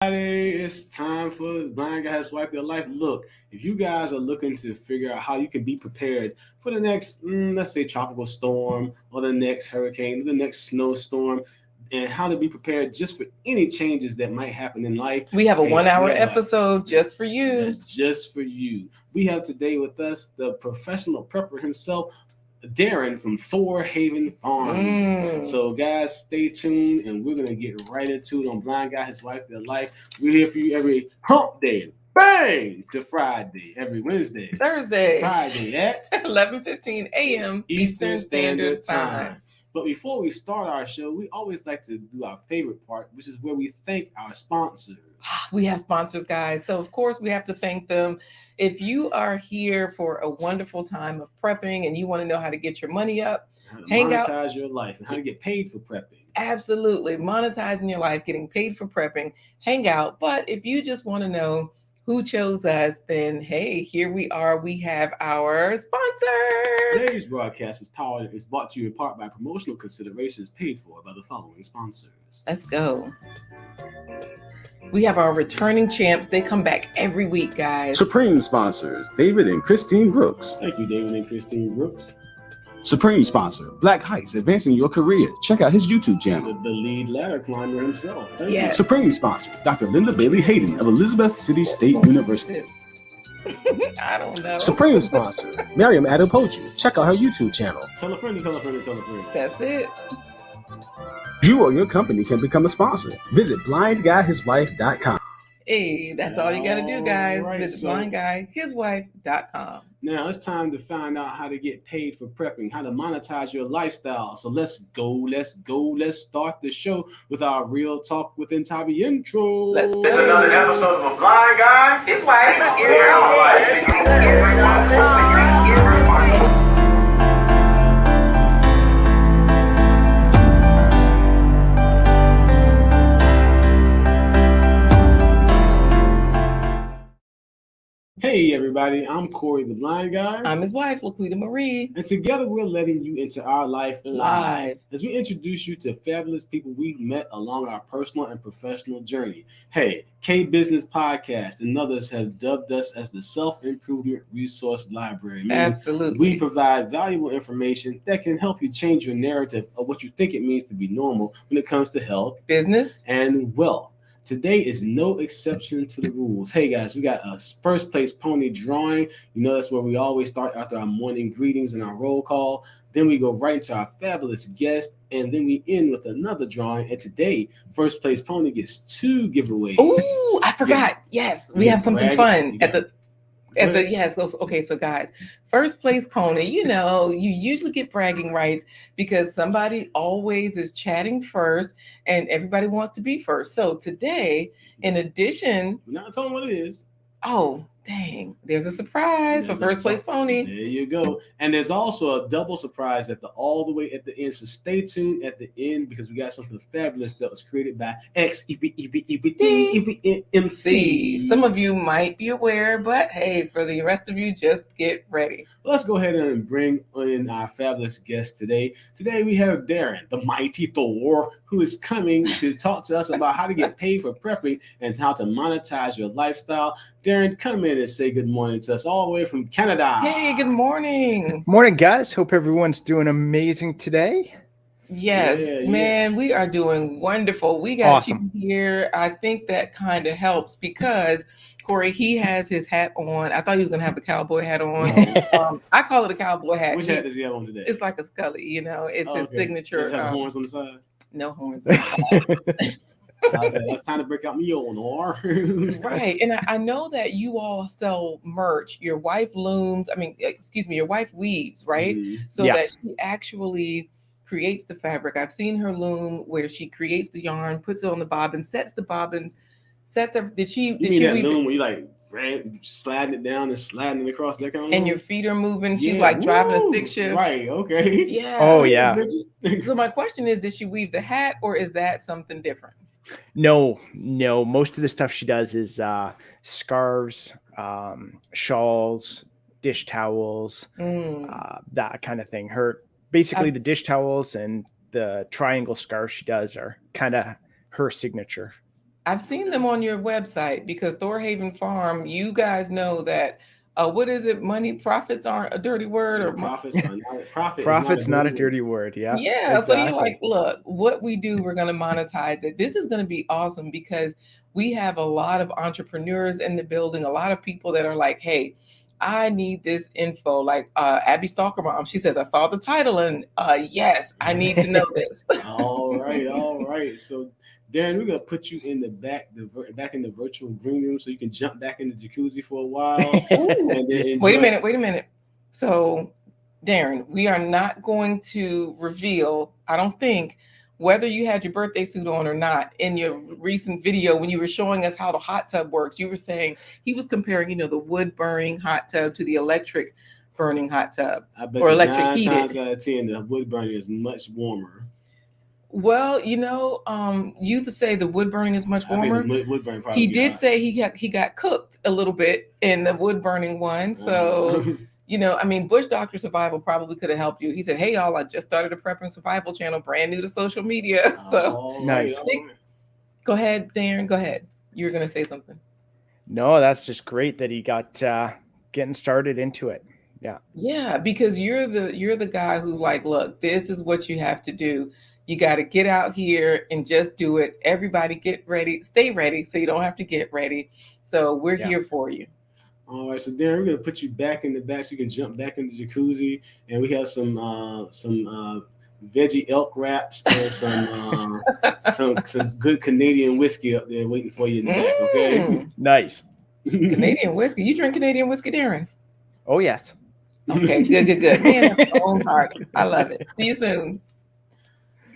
It's time for Blind Guys Wipe Their Life. Look, if you guys are looking to figure out how you can be prepared for the next, let's say, tropical storm or the next hurricane, or the next snowstorm, and how to be prepared just for any changes that might happen in life, we have a hey, 1 hour episode just for you. That's just for you. We have today with us the professional prepper himself, Darren from Thor Haven Farm. So, guys, stay tuned, and we're gonna get right into it on Blind Guy, His Wife, Their Life. We're here for you every hump day, bang, to Friday, every Wednesday, Thursday, Friday at 11:15 a.m. Eastern Standard Time. But before we start our show, we always like to do our favorite part, which is where we thank our sponsors. We have sponsors, guys. So, of course, we have to thank them. If you are here for a wonderful time of prepping and you want to know how to get your money up, how to hang out, monetize your life, and how to get paid for prepping. Absolutely. Monetizing your life, getting paid for prepping, hang out. But if you just want to know who chose us, then hey, here we are. We have our sponsors. Today's broadcast is brought to you in part by promotional considerations paid for by the following sponsors. Let's go. We have our returning champs. They come back every week, guys. Supreme sponsors, David and Christine Brooks. Thank you, David and Christine Brooks. Supreme sponsor, Black Heights, advancing your career. Check out his YouTube channel. The lead ladder climber himself. Thank you. Supreme sponsor, Dr. Linda Bailey Hayden of Elizabeth City State University. I don't know. Supreme sponsor, Miriam Adepochi. Check out her YouTube channel. Tell a friend to tell a friend to tell a friend. That's it. You or your company can become a sponsor. Visit blindguyhiswife.com. Hey, that's all you got to do, guys. Right, Visit blindguyhiswife.com. Now it's time to find out how to get paid for prepping, how to monetize your lifestyle. So let's go. Let's start the show with our Real Talk with Tavi intro. Let's go. It's another episode of A Blind Guy. His wife. Hey everybody, I'm Corey the Blind Guy. I'm his wife, Laquita Marie. And together we're letting you into our life live as we introduce you to fabulous people we've met along our personal and professional journey. Hey, K-Business Podcast and others have dubbed us as the self-improvement resource library. Absolutely. We provide valuable information that can help you change your narrative of what you think it means to be normal when it comes to health, business, and wealth. Today is no exception to the rules. Hey guys, we got a first place pony drawing. You know that's where we always start after our morning greetings and our roll call. Then we go right into our fabulous guest, and then we end with another drawing. And today, first place pony gets 2 giveaways. Ooh, I forgot. Yes, we have something fun at the yes. Okay, so guys, first place pony, you usually get bragging rights because somebody always is chatting first and everybody wants to be first. So today, in addition, we're not telling what it is. Oh, dang. There's a surprise for first place pony. There you go. And there's also a double surprise all the way at the end. So stay tuned at the end because we got something fabulous that was created by XEBEBTEBMC. Some of you might be aware, but hey, for the rest of you, just get ready. Let's go ahead and bring in our fabulous guest today. Today we have Darren, the mighty Thor, who is coming to talk to us about how to get paid for prepping and how to monetize your lifestyle. Darren, come in and say good morning to us all the way from Canada. Hey, good morning. Morning, guys. Hope everyone's doing amazing today. Yes, man, we are doing wonderful. We got you here. I think that kind of helps because Corey, he has his hat on. I thought he was going to have the cowboy hat on. I call it a cowboy hat. Which hat does he have on today? It's like a Scully, it's his signature. Does it have horns on the side? No horns on the side. That's time to break out Mjolnir. Right. And I know that you all sell merch. Your wife looms. Your wife weaves, right? Mm-hmm. So that she actually creates the fabric. I've seen her loom where she creates the yarn, puts it on the bobbin, sets the bobbins, sets her. Did she that loom where you sliding it down and sliding it across that kind of and loom? your feet are moving. She's like driving a stick shift. Right. Okay. Yeah. Oh yeah. So my question is, did she weave the hat or is that something different? No. Most of the stuff she does is scarves, shawls, dish towels, that kind of thing. The dish towels and the triangle scarves she does are kind of her signature. I've seen them on your website because Thor Haven Farm, you guys know that what is it? Profits aren't a dirty word, or profits are not profit. Profit's is not a dirty word. Yeah. yeah. So you're Exactly. like, look, what we do, we're going to monetize it. This is going to be awesome because we have a lot of entrepreneurs in the building, a lot of people that are like, hey, I need this info. Like Abby Stalker Mom, she says, I saw the title and yes, I need to know this. all right. So Darren, we're gonna put you in the back in the virtual green room so you can jump back in the jacuzzi for a while. And then wait a minute. So Darren, we are not going to reveal, I don't think, whether you had your birthday suit on or not. In your recent video, when you were showing us how the hot tub works, you were saying he was comparing, the wood burning hot tub to the electric burning hot tub, or electric heated. 9 times out of 10, the wood burning is much warmer. Well, you say the wood burning is much warmer. Wood burning he did say he got cooked a little bit in the wood burning one. So, Bush Doctor Survival probably could have helped you. He said, "Hey, y'all, I just started a prep and survival channel, brand new to social media." So nice. Go ahead, Darren. Go ahead. You were going to say something. No, that's just great that he got getting started into it. Yeah. Yeah, because you're the guy who's like, look, this is what you have to do. You got to get out here and just do it. Everybody get ready, stay ready so you don't have to get ready. So we're here for you. All right, so Darren, we're going to put you back in the back so you can jump back in the jacuzzi. And we have some veggie elk wraps and some good Canadian whiskey up there waiting for you in the back, okay? Nice. Canadian whiskey. You drink Canadian whiskey, Darren? Oh, yes. Okay, good. Man, own heart. I love it. See you soon.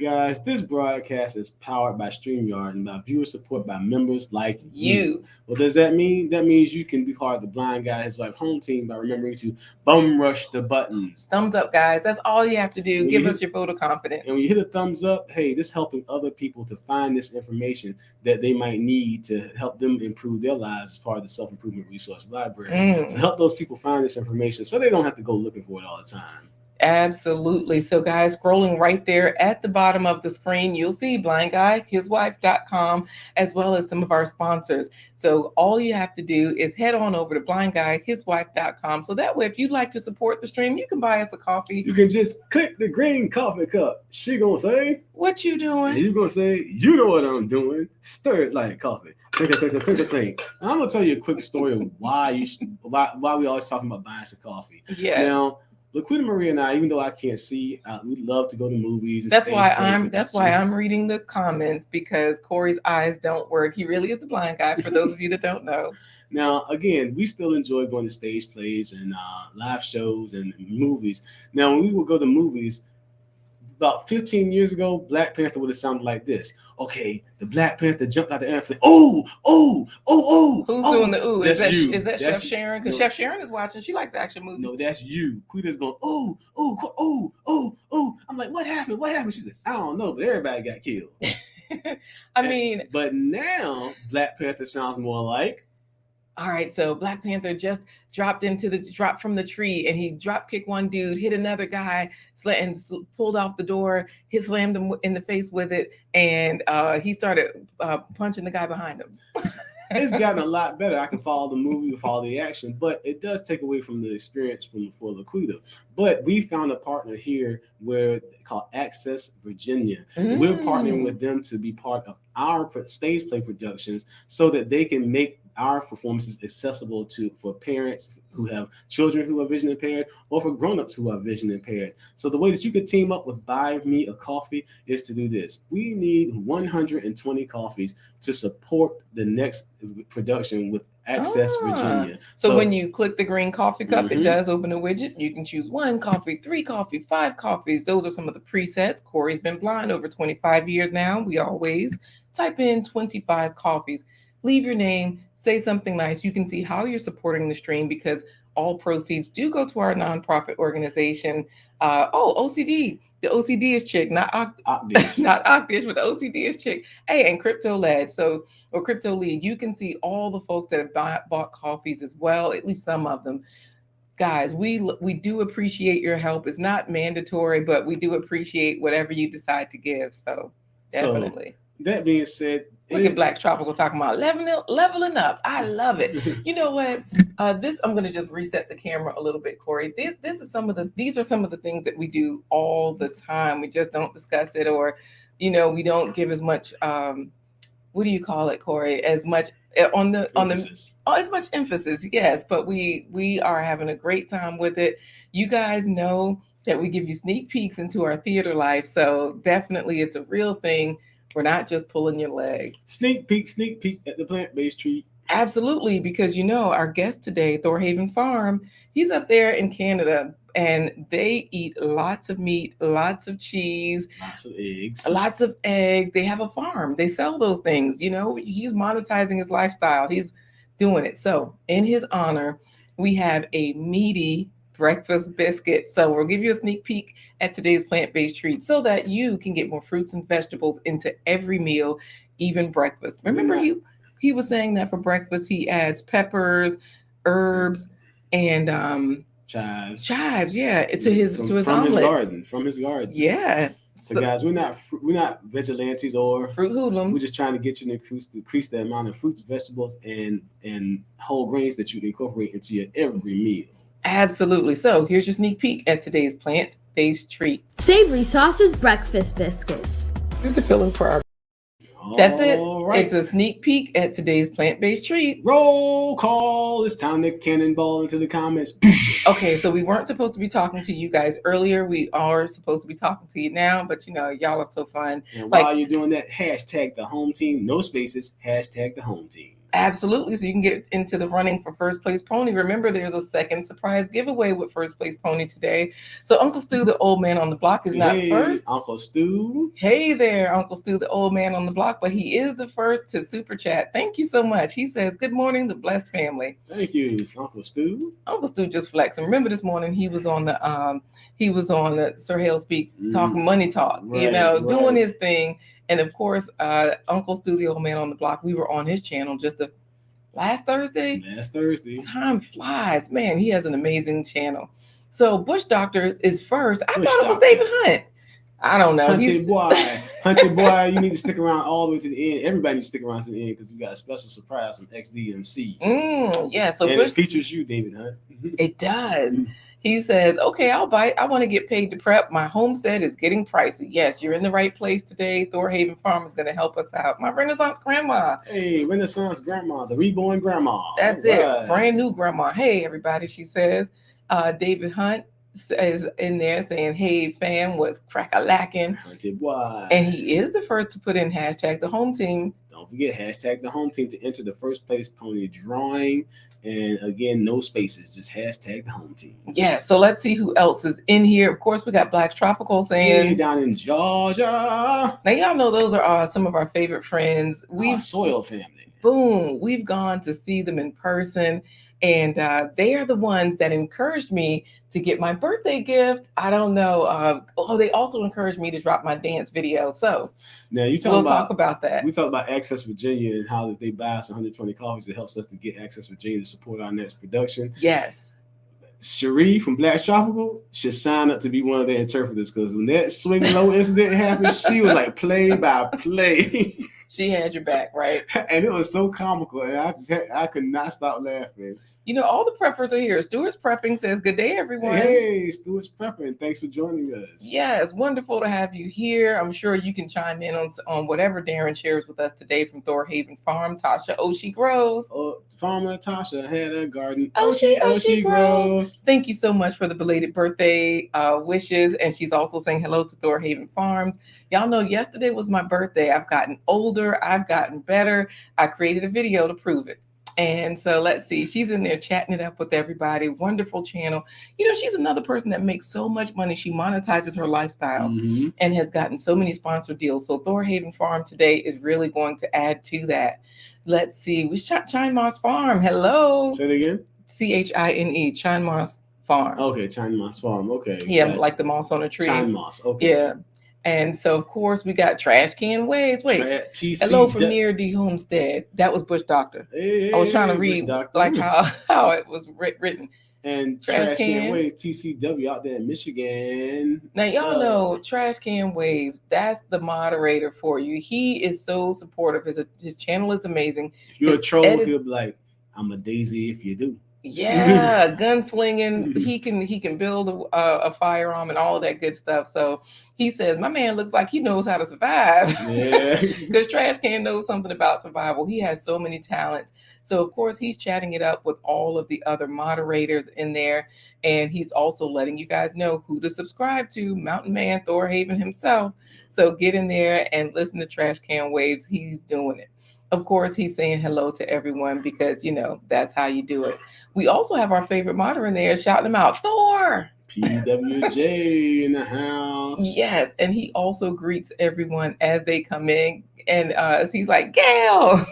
Guys, this broadcast is powered by StreamYard and by viewer support by members like you. What does that mean? That means you can be part of the Blind Guy His Wife home team by remembering to bum rush the buttons. Thumbs up, guys. That's all you have to do. Give us your vote of confidence. And when you hit a thumbs up, hey, this is helping other people to find this information that they might need to help them improve their lives as part of the self-improvement resource library. To help those people find this information so they don't have to go looking for it all the time. Absolutely. So guys, scrolling right there at the bottom of the screen, you'll see blindguyhiswife.com as well as some of our sponsors. So all you have to do is head on over to blindguyhiswife.com. So that way, if you'd like to support the stream, you can buy us a coffee. You can just click the green coffee cup. She gonna say, what you doing? And you gonna say, you know what I'm doing. Stir it like coffee. Think. I'm gonna tell you a quick story of why we always talking about buying some coffee. Yes. Now, LaQuita Marie and I, even though I can't see, we love to go to movies. That's why I'm reading the comments, because Corey's eyes don't work. He really is the blind guy, for those of you that don't know. Now, again, we still enjoy going to stage plays and live shows and movies. Now, when we would go to movies, about 15 years ago, Black Panther would have sounded like this. Okay, the Black Panther jumped out the airplane. Oh. Who's doing the ooh? Is that Chef Sharon? Because Chef Sharon is watching. She likes action movies. No, that's you. Quita's going, oh. I'm like, what happened? She said, I don't know, but everybody got killed. But now Black Panther sounds more like, all right, so Black Panther just dropped from the tree, and he drop kicked one dude, hit another guy, and pulled off the door, slammed him in the face with it, and he started punching the guy behind him. It's gotten a lot better. I can follow the movie, follow the action, but it does take away from the experience for LaQuita. But we found a partner here called Access Virginia. We're partnering with them to be part of our stage play productions so that they can make our performances accessible for parents who have children who are vision impaired, or for grown-ups who are vision impaired. So the way that you could team up with Buy Me a Coffee is to do this. We need 120 coffees to support the next production with Access Virginia. So when you click the green coffee cup, it does open a widget. You can choose 1 coffee, 3 coffee, 5 coffees. Those are some of the presets. Corey's been blind over 25 years now. We always type in 25 coffees. Leave your name, say something nice. You can see how you're supporting the stream, because all proceeds do go to our nonprofit organization. OCD. The OCD is chick, not Ocdish, but the OCD is chick. Hey, and Crypto Lead, or Crypto Lead. You can see all the folks that have bought coffees as well, at least some of them. Guys, we do appreciate your help. It's not mandatory, but we do appreciate whatever you decide to give. So definitely. So, that being said, Look at Black Tropical talking about leveling up. I love it. You know what? This I'm going to just reset the camera a little bit, Corey. These are some of the things that we do all the time. We just don't discuss it, or we don't give as much. What do you call it, Corey? As much Emphasis. as much emphasis. Yes, but we are having a great time with it. You guys know that we give you sneak peeks into our theater life, so definitely it's a real thing. We're not just pulling your leg. Sneak peek at the plant-based treat. Absolutely, because our guest today, Thor Haven Farm, he's up there in Canada, and they eat lots of meat, lots of cheese, lots of eggs. They have a farm. They sell those things. He's monetizing his lifestyle. He's doing it. So in his honor, we have a meaty breakfast biscuit. So we'll give you a sneak peek at today's plant-based treat so that you can get more fruits and vegetables into every meal, even breakfast. Remember, he was saying that for breakfast, he adds peppers, herbs, and chives. Yeah, to his omelets. From his garden. Yeah. So guys, we're not vigilantes or fruit hoodlums. We're just trying to get you to increase the amount of fruits, vegetables, and whole grains that you incorporate into your every meal. Absolutely. So here's your sneak peek at today's plant-based treat. Savory sausage breakfast biscuits. Here's the filling for our... That's it. Right. It's a sneak peek at today's plant-based treat. Roll call. It's time to cannonball into the comments. Okay, so we weren't supposed to be talking to you guys earlier. We are supposed to be talking to you now, but y'all are so fun. And while you're doing that, hashtag the home team, no spaces, hashtag the home team. Absolutely. So you can get into the running for First Place Pony. Remember, there's a second surprise giveaway with First Place Pony today. So Uncle Stu, the old man on the block, is not first. Uncle Stu. Hey there, Uncle Stu, the old man on the block, but he is the first to super chat. Thank you so much. He says, good morning, the blessed family. Thank you, Uncle Stu. Uncle Stu just flexing. Remember this morning he was on the Sir Hale Speaks talking money talk, doing his thing. And of course, Uncle Stu, the old man on the block, we were on his channel just last Thursday. Time flies. Man, he has an amazing channel. So Bush Doctor is first. I thought it was David Hunt. I don't know. Hunted boy, you need to stick around all the way to the end. Everybody needs to stick around to the end because we got a special surprise from XDMC. Yeah, so it features you, David Hunt. It does. He says, okay, I'll bite. I want to get paid to prep. My homestead is getting pricey. Yes, you're in the right place today. Thor Haven Farm is going to help us out. My Renaissance grandma. Hey, Renaissance grandma, the reborn grandma. That's it. Brand new grandma. Hey, everybody, she says. David Hunt is in there saying, hey, fam, what's crack-a-lacking? Hunted boy. And he is the first to put in hashtag the home team. Don't forget, hashtag the home team to enter the First Place Pony drawing. And again, no spaces, just hashtag the home team. Yeah, so let's see who else is in here. Of course, we got Black Tropical saying... Hey, down in Georgia. Now, y'all know those are some of our favorite friends. Our soil family. Boom. We've gone to see them in person. And they are the ones that encouraged me to get my birthday gift. I don't know. They also encouraged me to drop my dance video. So now we'll talk about that. We talk about Access Virginia and how if they buy us 120 coffees, it helps us to get Access Virginia to support our next production. Yes. Cherie from Black Tropical should sign up to be one of their interpreters because when that swing low incident happened, she was like play by play. She had your back, right? And it was so comical, and I could not stop laughing. All the preppers are here. Stuart's Prepping says, good day, everyone. Hey, Stuart's Prepping. Thanks for joining us. Yes, wonderful to have you here. I'm sure you can chime in on whatever Darren shares with us today from Thor Haven Farm. Tasha, she grows. Farmer Tasha had a garden. She grows. Thank you so much for the belated birthday wishes. And she's also saying hello to Thor Haven Farms. Y'all know yesterday was my birthday. I've gotten older. I've gotten better. I created a video to prove it. And so let's see, she's in there chatting it up with everybody. Wonderful channel. She's another person that makes so much money. She monetizes her lifestyle and has gotten so many sponsored deals. So Thor Haven Farm today is really going to add to that. Let's see. We shot Chine Moss Farm. Hello. Say it again. CHINE, Chine Moss Farm. Okay, Chine Moss Farm. Okay. Yeah, gotcha. Like the moss on a tree. Chine Moss. Okay. Yeah. And so, of course, we got Trash Can Waves. Wait, hello from near the homestead. That was Bush Doctor. Hey, I was trying to read like how it was written. And Trash Trash Can Can. Waves, TCW out there in Michigan. Now, y'all know Trash Can Waves, that's the moderator for you. He is so supportive. His channel is amazing. If you're his a troll, he'll be like, I'm a daisy if you do. Yeah, gunslinging. He can build a firearm and all of that good stuff. So he says, my man looks like he knows how to survive. Yeah. Because Trash Can knows something about survival. He has so many talents. So of course he's chatting it up with all of the other moderators in there. And he's also letting you guys know who to subscribe to. Mountain Man Thor Haven himself. So get in there and listen to Trash Can Waves. He's doing it. Of course, he's saying hello to everyone because, that's how you do it. We also have our favorite moderator in there shouting him out, Thor! PWJ in the house. Yes, and he also greets everyone as they come in. And he's like, Gail!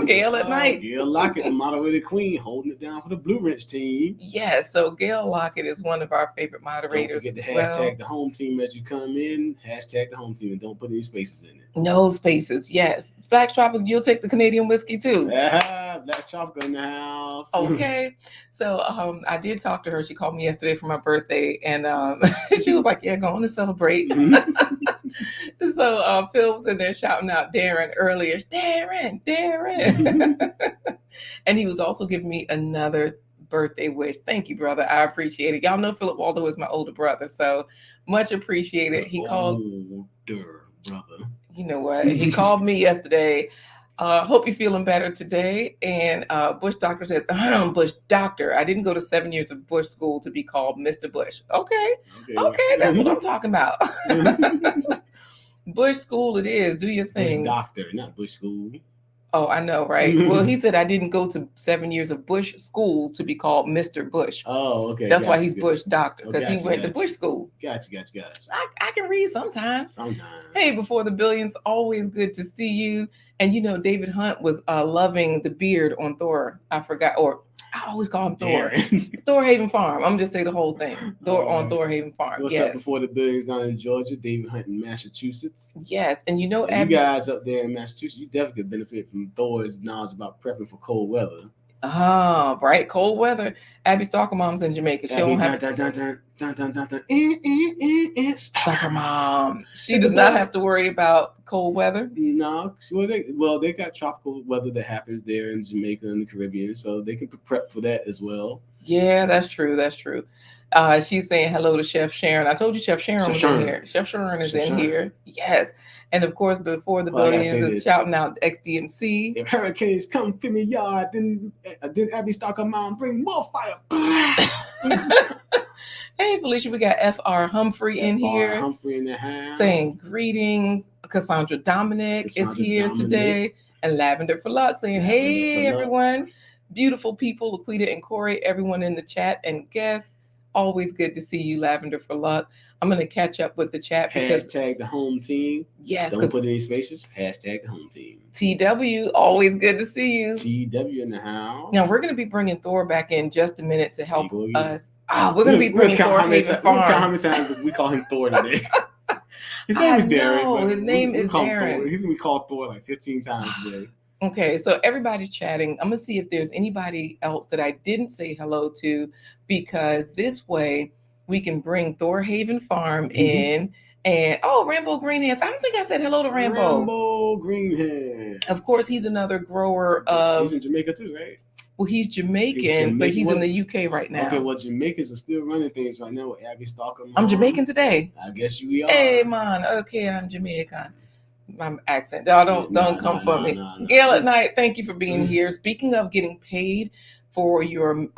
Gail at night. Gail Lockett, the moderator queen, holding it down for the Blue Wrench team. Yes, so Gail Lockett is one of our favorite moderators. Don't forget to hashtag the home team as you come in. Hashtag the home team and don't put any spaces in it. No spaces, yes. Black Tropical, you'll take the Canadian whiskey too. Black Tropical in the house. Okay. So I did talk to her. She called me yesterday for my birthday and she was like, yeah, going to celebrate. So Phil was in there shouting out Darren earlier. Darren. And he was also giving me another birthday wish. Thank you, brother. I appreciate it. Y'all know Philip Waldo is my older brother, so much appreciated. He called. Older brother. You know what? He called me yesterday. Hope you're feeling better today. And Bush Doctor says, Bush Doctor. I didn't go to 7 years of Bush school to be called Mr. Bush. Okay, that's what I'm talking about. Bush school it is. Do your thing. Bush Doctor, not Bush school. Oh, I know, right? Well, he said I didn't go to 7 years of Bush school to be called Mr. Bush. Oh, okay. That's why he's Bush Doctor, because he went to Bush school. Gotcha. I can read sometimes. Sometimes. Hey, before the billions, always good to see you. And David Hunt was loving the beard on Thor. I forgot, or I always call him Thor. Thor Haven Farm. I'm just say the whole thing. On Thor Haven Farm. What's up before the billions down in Georgia? David Hunt in Massachusetts. Yes, and you guys up there in Massachusetts, you definitely could benefit from Thor's knowledge about prepping for cold weather. Right, cold weather. Abby Stalker Mom's in Jamaica. She don't have Stalker Mom. She does not have to worry about cold weather. No, they got tropical weather that happens there in Jamaica and the Caribbean, so they can prep for that as well. Yeah, that's true. She's saying hello to Chef Sharon. I told you Chef Sharon was in here. Chef Sharon is in here. Yes. And of course, before the billions is shouting out XDMC. If hurricanes come fill me yard, then Abby Stalker Mom bring more fire. Hey, Felicia, we got FR Humphrey in here. Humphrey in the house. Saying greetings. Cassandra Dominic is here today. And Lavender for Luck saying, hey, everyone. Beautiful people, Laquita and Corey, everyone in the chat and guests. Always good to see you, Lavender for Luck. I'm going to catch up with the chat because hashtag the home team. Yes. Don't put any spaces. Hashtag the home team. TW, always good to see you. TW in the house. Now, we're going to be bringing Thor back in just a minute to help us. We're going to be bringing Thor Haven Farm. How many times we call him Thor today? His name is Darren. His name is Darren. He's going to be called Thor like 15 times today. Okay, so everybody's chatting. I'm going to see if there's anybody else that I didn't say hello to, because this way we can bring Thor Haven Farm in. And, Rambo Greenhands. I don't think I said hello to Rambo. Rambo Greenhands. Of course, he's another grower of... He's in Jamaica too, right? Well, he's Jamaican, but he's in the UK right now. Okay, well, Jamaicans are still running things right now with Abby Stalker. I'm Jamaican today. I guess you are. Hey, man. Okay, I'm Jamaican. My accent. Y'all don't come for me. Gail at Night, thank you for being here. Speaking of getting paid for your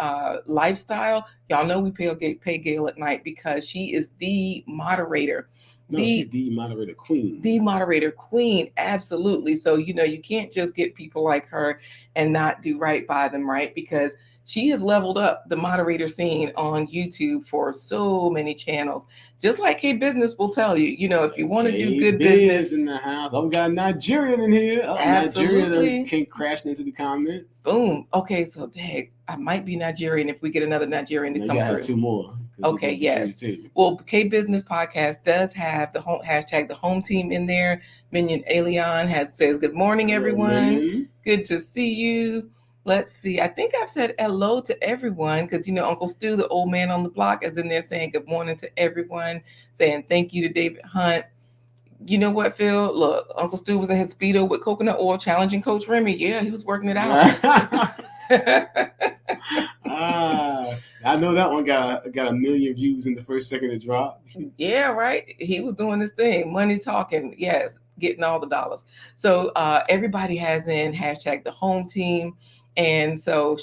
lifestyle, y'all know we pay Gail at Night because she is the moderator. She's the moderator queen. The moderator queen, absolutely. So, you can't just get people like her and not do right by them, right? Because she has leveled up the moderator scene on YouTube for so many channels. Just like K-Business will tell you, if you want to do good business. In the house. We got a Nigerian in here. Absolutely. Nigerian came crashing into the comments. Boom. Okay, so dang, I might be Nigerian if we get another Nigerian to come through. Have two more. Okay, yes. Well, K-Business Podcast does have the hashtag the home team in there. Minion Alien says, good morning, everyone. Good to see you. Let's see. I think I've said hello to everyone because, Uncle Stu, the old man on the block, is in there saying good morning to everyone, saying thank you to David Hunt. You know what, Phil? Look, Uncle Stu was in his Speedo with coconut oil challenging Coach Remy. Yeah, he was working it out. I know that one got 1 million views in the first second it dropped. Yeah, right. He was doing his thing. Money talking. Yes, getting all the dollars. So everybody has in hashtag the home team. And so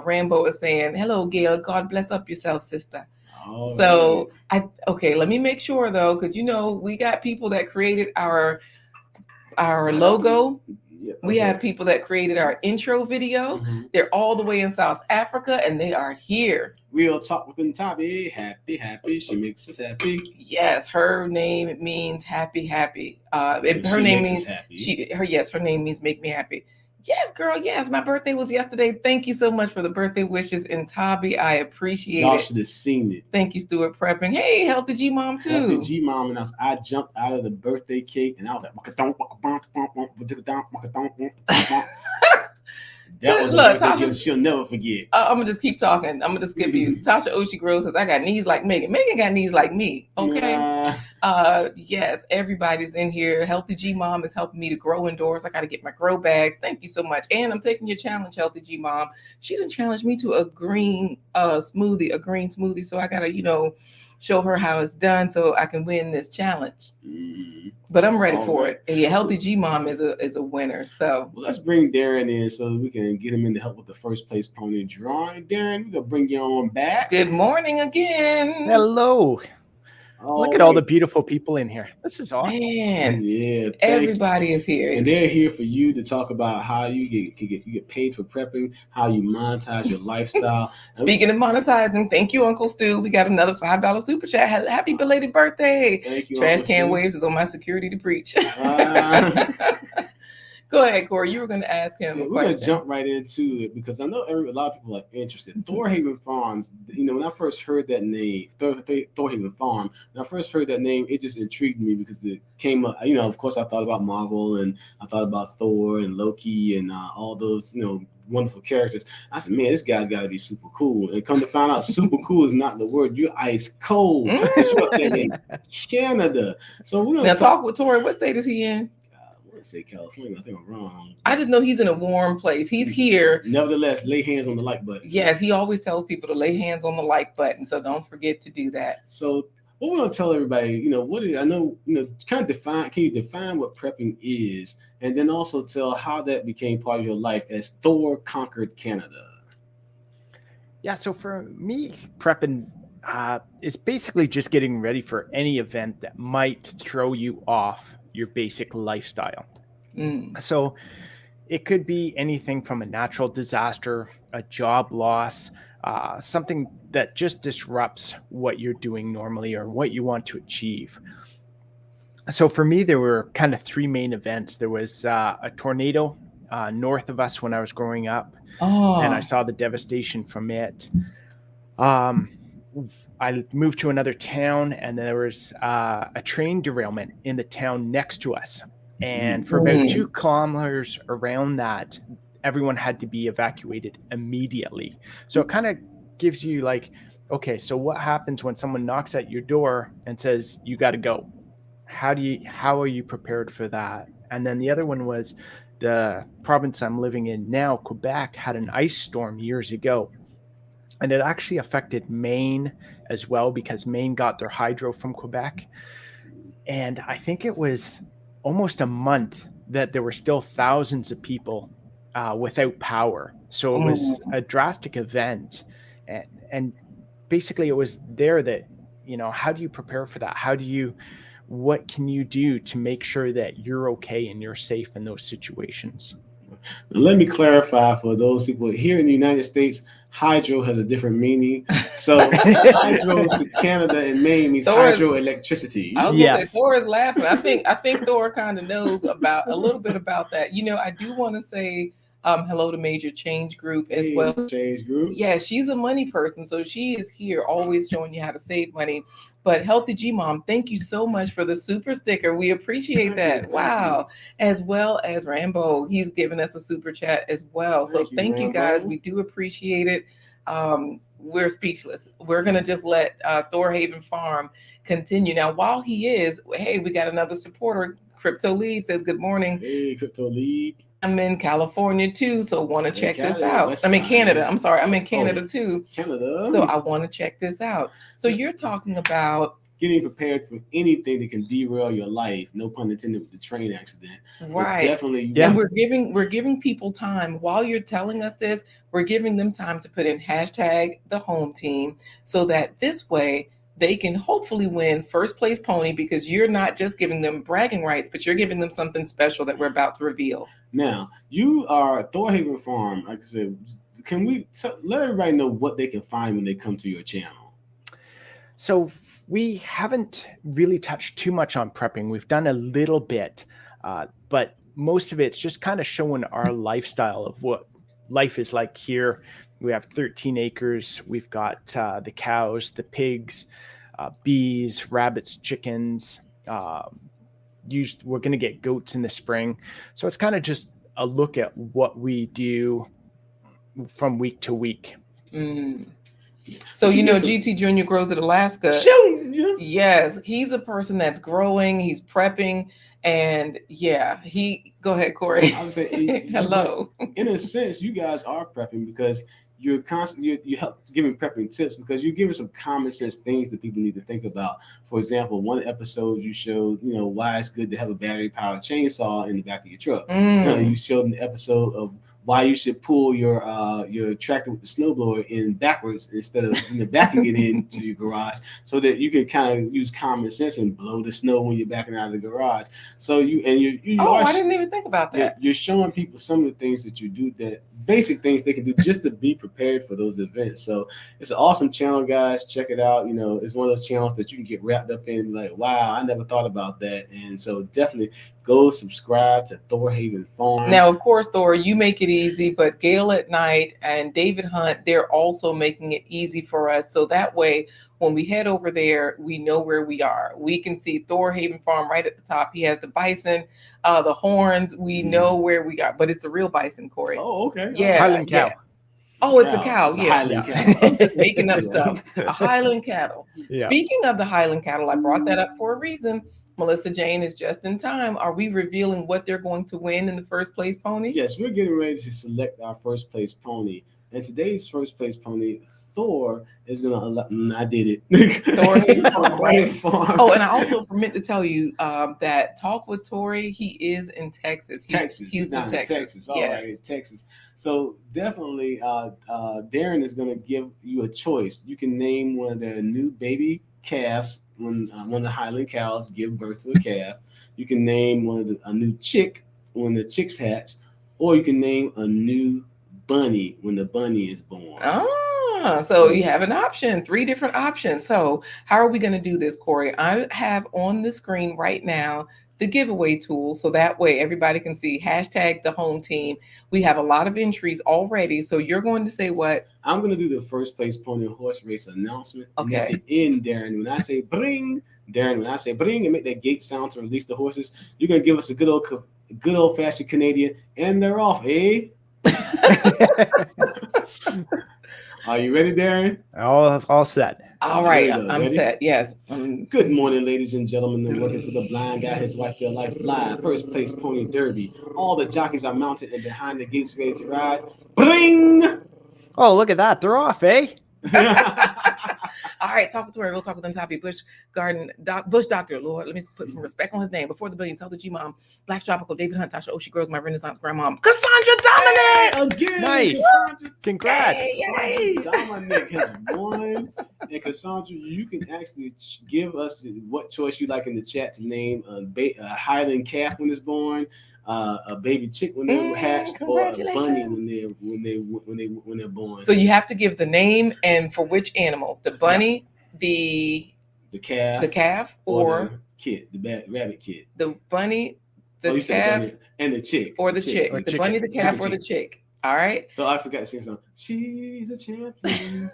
Rambo is saying, hello, Gail. God bless up yourself, sister. Oh, so let me make sure though, because we got people that created our logo. Yeah, okay. We have people that created our intro video. Mm-hmm. They're all the way in South Africa and they are here. Real talk with Ntabi. Happy. She makes us happy. Yes, her name means happy. Her name means happy. Her name means make me happy. Yes, girl. Yes, my birthday was yesterday. Thank you so much for the birthday wishes, Ntabi. I appreciate Y'all should have seen it. Thank you, Stuart Prepping. Hey, Healthy G Mom too. Healthy G Mom, and I jumped out of the birthday cake, and I was like, that was Tasha, she'll never forget. I'm gonna just keep talking. I'm gonna just skip you. Tasha Oshie Groves says, I got knees like Megan. Megan got knees like me. Okay. Yes, everybody's in here. Healthy G Mom is helping me to grow indoors. I got to get my grow bags. Thank you so much. And I'm taking your challenge, Healthy G Mom. She didn't challenge me to a green smoothie. So I gotta, show her how it's done so I can win this challenge. Mm-hmm. But I'm ready for it. And Healthy G Mom is a winner. So let's bring Darren in so we can get him in to help with the first place pony drawing. Darren, we're gonna bring you on back. Good morning again. Hello. Look at all the beautiful people in here. This is awesome. Man, yeah, everybody is here. And they're here for you to talk about how you get paid for prepping, how you monetize your lifestyle. Speaking of monetizing, thank you, Uncle Stu. We got another $5 super chat. Happy belated birthday. Thank you, Trash Can Waves is on my security to preach. Go ahead, Corey. You were going to ask him a question. We're going to jump right into it because I know a lot of people are interested. Thor Haven Farms, when I first heard that name, Thor Haven Farm, when I first heard that name, it just intrigued me because it came up, of course, I thought about Marvel and I thought about Thor and Loki and all those, wonderful characters. I said, man, this guy's got to be super cool. And come to find out, super cool is not the word. You're ice cold. In Canada. So we're going to talk with Tori. What state is he in? Say California. I think I'm wrong. I just know he's in a warm place. He's here. Nevertheless, lay hands on the like button. Yes, he always tells people to lay hands on the like button. So don't forget to do that. So what we're gonna tell everybody, what is, I know, kind of define. Can you define what prepping is, and then also tell how that became part of your life as Thor conquered Canada? Yeah. So for me, prepping is basically just getting ready for any event that might throw you off your basic lifestyle. So it could be anything from a natural disaster, a job loss, something that just disrupts what you're doing normally or what you want to achieve. So for me, there were kind of three main events. There was a tornado north of us when I was growing up, and I saw the devastation from it. I moved to another town, and there was a train derailment in the town next to us. And for about 2 kilometers around that, everyone had to be evacuated immediately. So it kind of gives you like, okay, so what happens when someone knocks at your door and says, you got to go? How are you prepared for that? And then the other one was the province I'm living in now, Quebec, had an ice storm years ago. And it actually affected Maine as well because Maine got their hydro from Quebec. And I think it was almost a month that there were still thousands of people without power. So it was a drastic event. And basically it was there that, how do you prepare for that? What can you do to make sure that you're okay and you're safe in those situations? Let me clarify for those people here in the United States, hydro has a different meaning. So hydro to Canada and Maine means hydroelectricity. I was going to say Thor is laughing. I think Thor kind of knows a little bit about that. I do want to say Hello to Major Change Group as well. Change Group. Yeah, she's a money person, so she is here always showing you how to save money. But Healthy G Mom, thank you so much for the super sticker. We appreciate that. Wow. As well as Rambo, he's given us a super chat as well. So thank you guys. We do appreciate it. We're speechless. We're going to just let Thor Haven Farm continue. Now, while he is, hey, we got another supporter. Crypto Lead says, good morning. Hey, Crypto Lead. I'm in California too, so want to check this out. I'm in Canada. I'm sorry, I'm in Canada too. Canada. So I want to check this out. So you're talking about getting prepared for anything that can derail your life. No pun intended with the train accident. Right. But definitely. Yeah. And we're giving people time while you're telling us this. We're giving them time to put in hashtag the home team so that this way they can hopefully win first place pony, because you're not just giving them bragging rights, but you're giving them something special that we're about to reveal. Now, you are Thor Haven Farm. Like I said, can we let everybody know what they can find when they come to your channel? So we haven't really touched too much on prepping. We've done a little bit, but most of it's just kind of showing our lifestyle of what life is like here. We have 13 acres. We've got the cows, the pigs, bees, rabbits, chickens. We're going to get goats in the spring. So it's kind of just a look at what we do from week to week. Mm. So, GT Jr. grows at Alaska. Yes, he's a person that's growing. He's prepping. And yeah, go ahead, Corey. I would say, hello. In a sense, you guys are prepping because you're constantly you help giving prepping tips, because you're giving some common sense things that people need to think about. For example, one episode you showed, why it's good to have a battery powered chainsaw in the back of your truck. You showed an episode of why you should pull your tractor with the snowblower in backwards instead of backing it into your garage, so that you can kind of use common sense and blow the snow when you're backing out of the garage. So I didn't even think about that. You're showing people some of the things that you do, that basic things they can do just to be prepared for those events. So it's an awesome channel, guys. Check it out. It's one of those channels that you can get wrapped up in and be like, wow, I never thought about that. And so definitely go subscribe to Thor Haven Farm. Now, of course, Thor, you make it easy, but Gail at Night and David Hunt, they're also making it easy for us. So that way, when we head over there, we know where we are. We can see Thor Haven Farm right at the top. He has the bison, the horns. We know where we are, but it's a real bison, Corey. Oh, okay. Yeah. Highland cow. Yeah. Oh, it's a cow. It's a yeah. Highland cattle. I'm just making up stuff. A Highland cattle. Yeah. Speaking of the Highland cattle, I brought that up for a reason. Melissa Jane is just in time. Are we revealing what they're going to win in the first place pony? Yes, we're getting ready to select our first place pony. And today's first place pony, Thor, is going to I did it. Thor Haven Farm. Oh, and I also meant to tell you that Talk with Tori, he is in Texas. Houston, Texas. All right, Texas. So definitely, Darren is going to give you a choice. You can name one of their new baby calves when one of the Highland cows give birth to a calf. You can name a new chick when the chicks hatch, or you can name a new bunny when the bunny is born. So you have an option, 3 different options. So how are we going to do this, Corey? I have on the screen right now the giveaway tool, so that way everybody can see hashtag the home team. We have a lot of entries already, so you're going to say what? I'm going to do the first place pony horse race announcement. Okay. And at the end, Darren, when I say bring, and make that gate sound to release the horses, you're going to give us a good old fashioned Canadian, and they're off, eh? Are you ready, Darren? All set. All right, I'm set. Yes. Good morning, ladies and gentlemen, and welcome to the Blind Guy, His Wife, Their Life Live First Place Pony Derby. All the jockeys are mounted and behind the gates, ready to ride. Bring! Oh, look at that! They're off, eh? All right, talk with Tori. We'll talk with Untappy Bush Garden, Bush Doctor. Lord, let me put some respect on his name. Before the billion, tell the G Mom, Black Tropical, David Hunt, Tasha Oshie Grows, my Renaissance grandmom, Cassandra Dominic. Again, nice. Cassandra. Congrats. Hey. Dominic has won. And Cassandra, you can actually give us what choice you like in the chat to name a Highland calf when it's born, a baby chick when they're hatched, or a bunny when they're born. So you have to give the name and for which animal: the bunny, the calf, or the kid, the rabbit kid. The bunny, the calf and the chick. Or the chick. Or The chicken. bunny, the calf, or the chick. All right. So I forgot to sing song. She's a champion.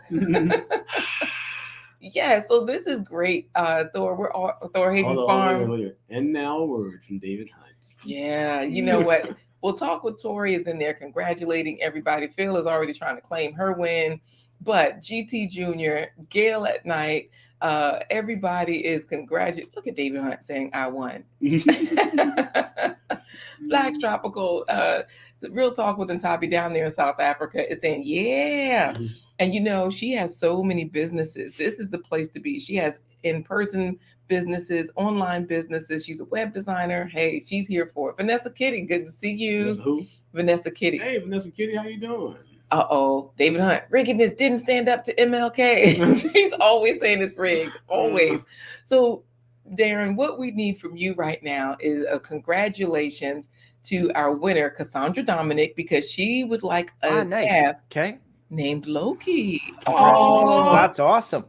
Yeah, so this is great. Thor, we're all Thor Haven Farm. Wait. And now a word from David Hunt. Yeah, you know what? We'll talk with Tori is in there congratulating everybody. Phil is already trying to claim her win, but GT Jr., Gail at night, everybody is congratulating. Look at David Hunt saying, I won. Black Tropical, the Real Talk with Ntabi down there in South Africa is saying, yeah. And you know, she has so many businesses. This is the place to be. She has in-person businesses, online businesses. She's a web designer. Hey, she's here for it. Vanessa Kitty, good to see you. Vanessa who? Vanessa Kitty. Hey, Vanessa Kitty, how you doing? Uh-oh, David Hunt. Riggingness didn't stand up to MLK. He's always saying it's rigged, always. So, Darren, what we need from you right now is a congratulations to our winner, Cassandra Dominic, because she would like a calf named Loki. Oh, that's awesome.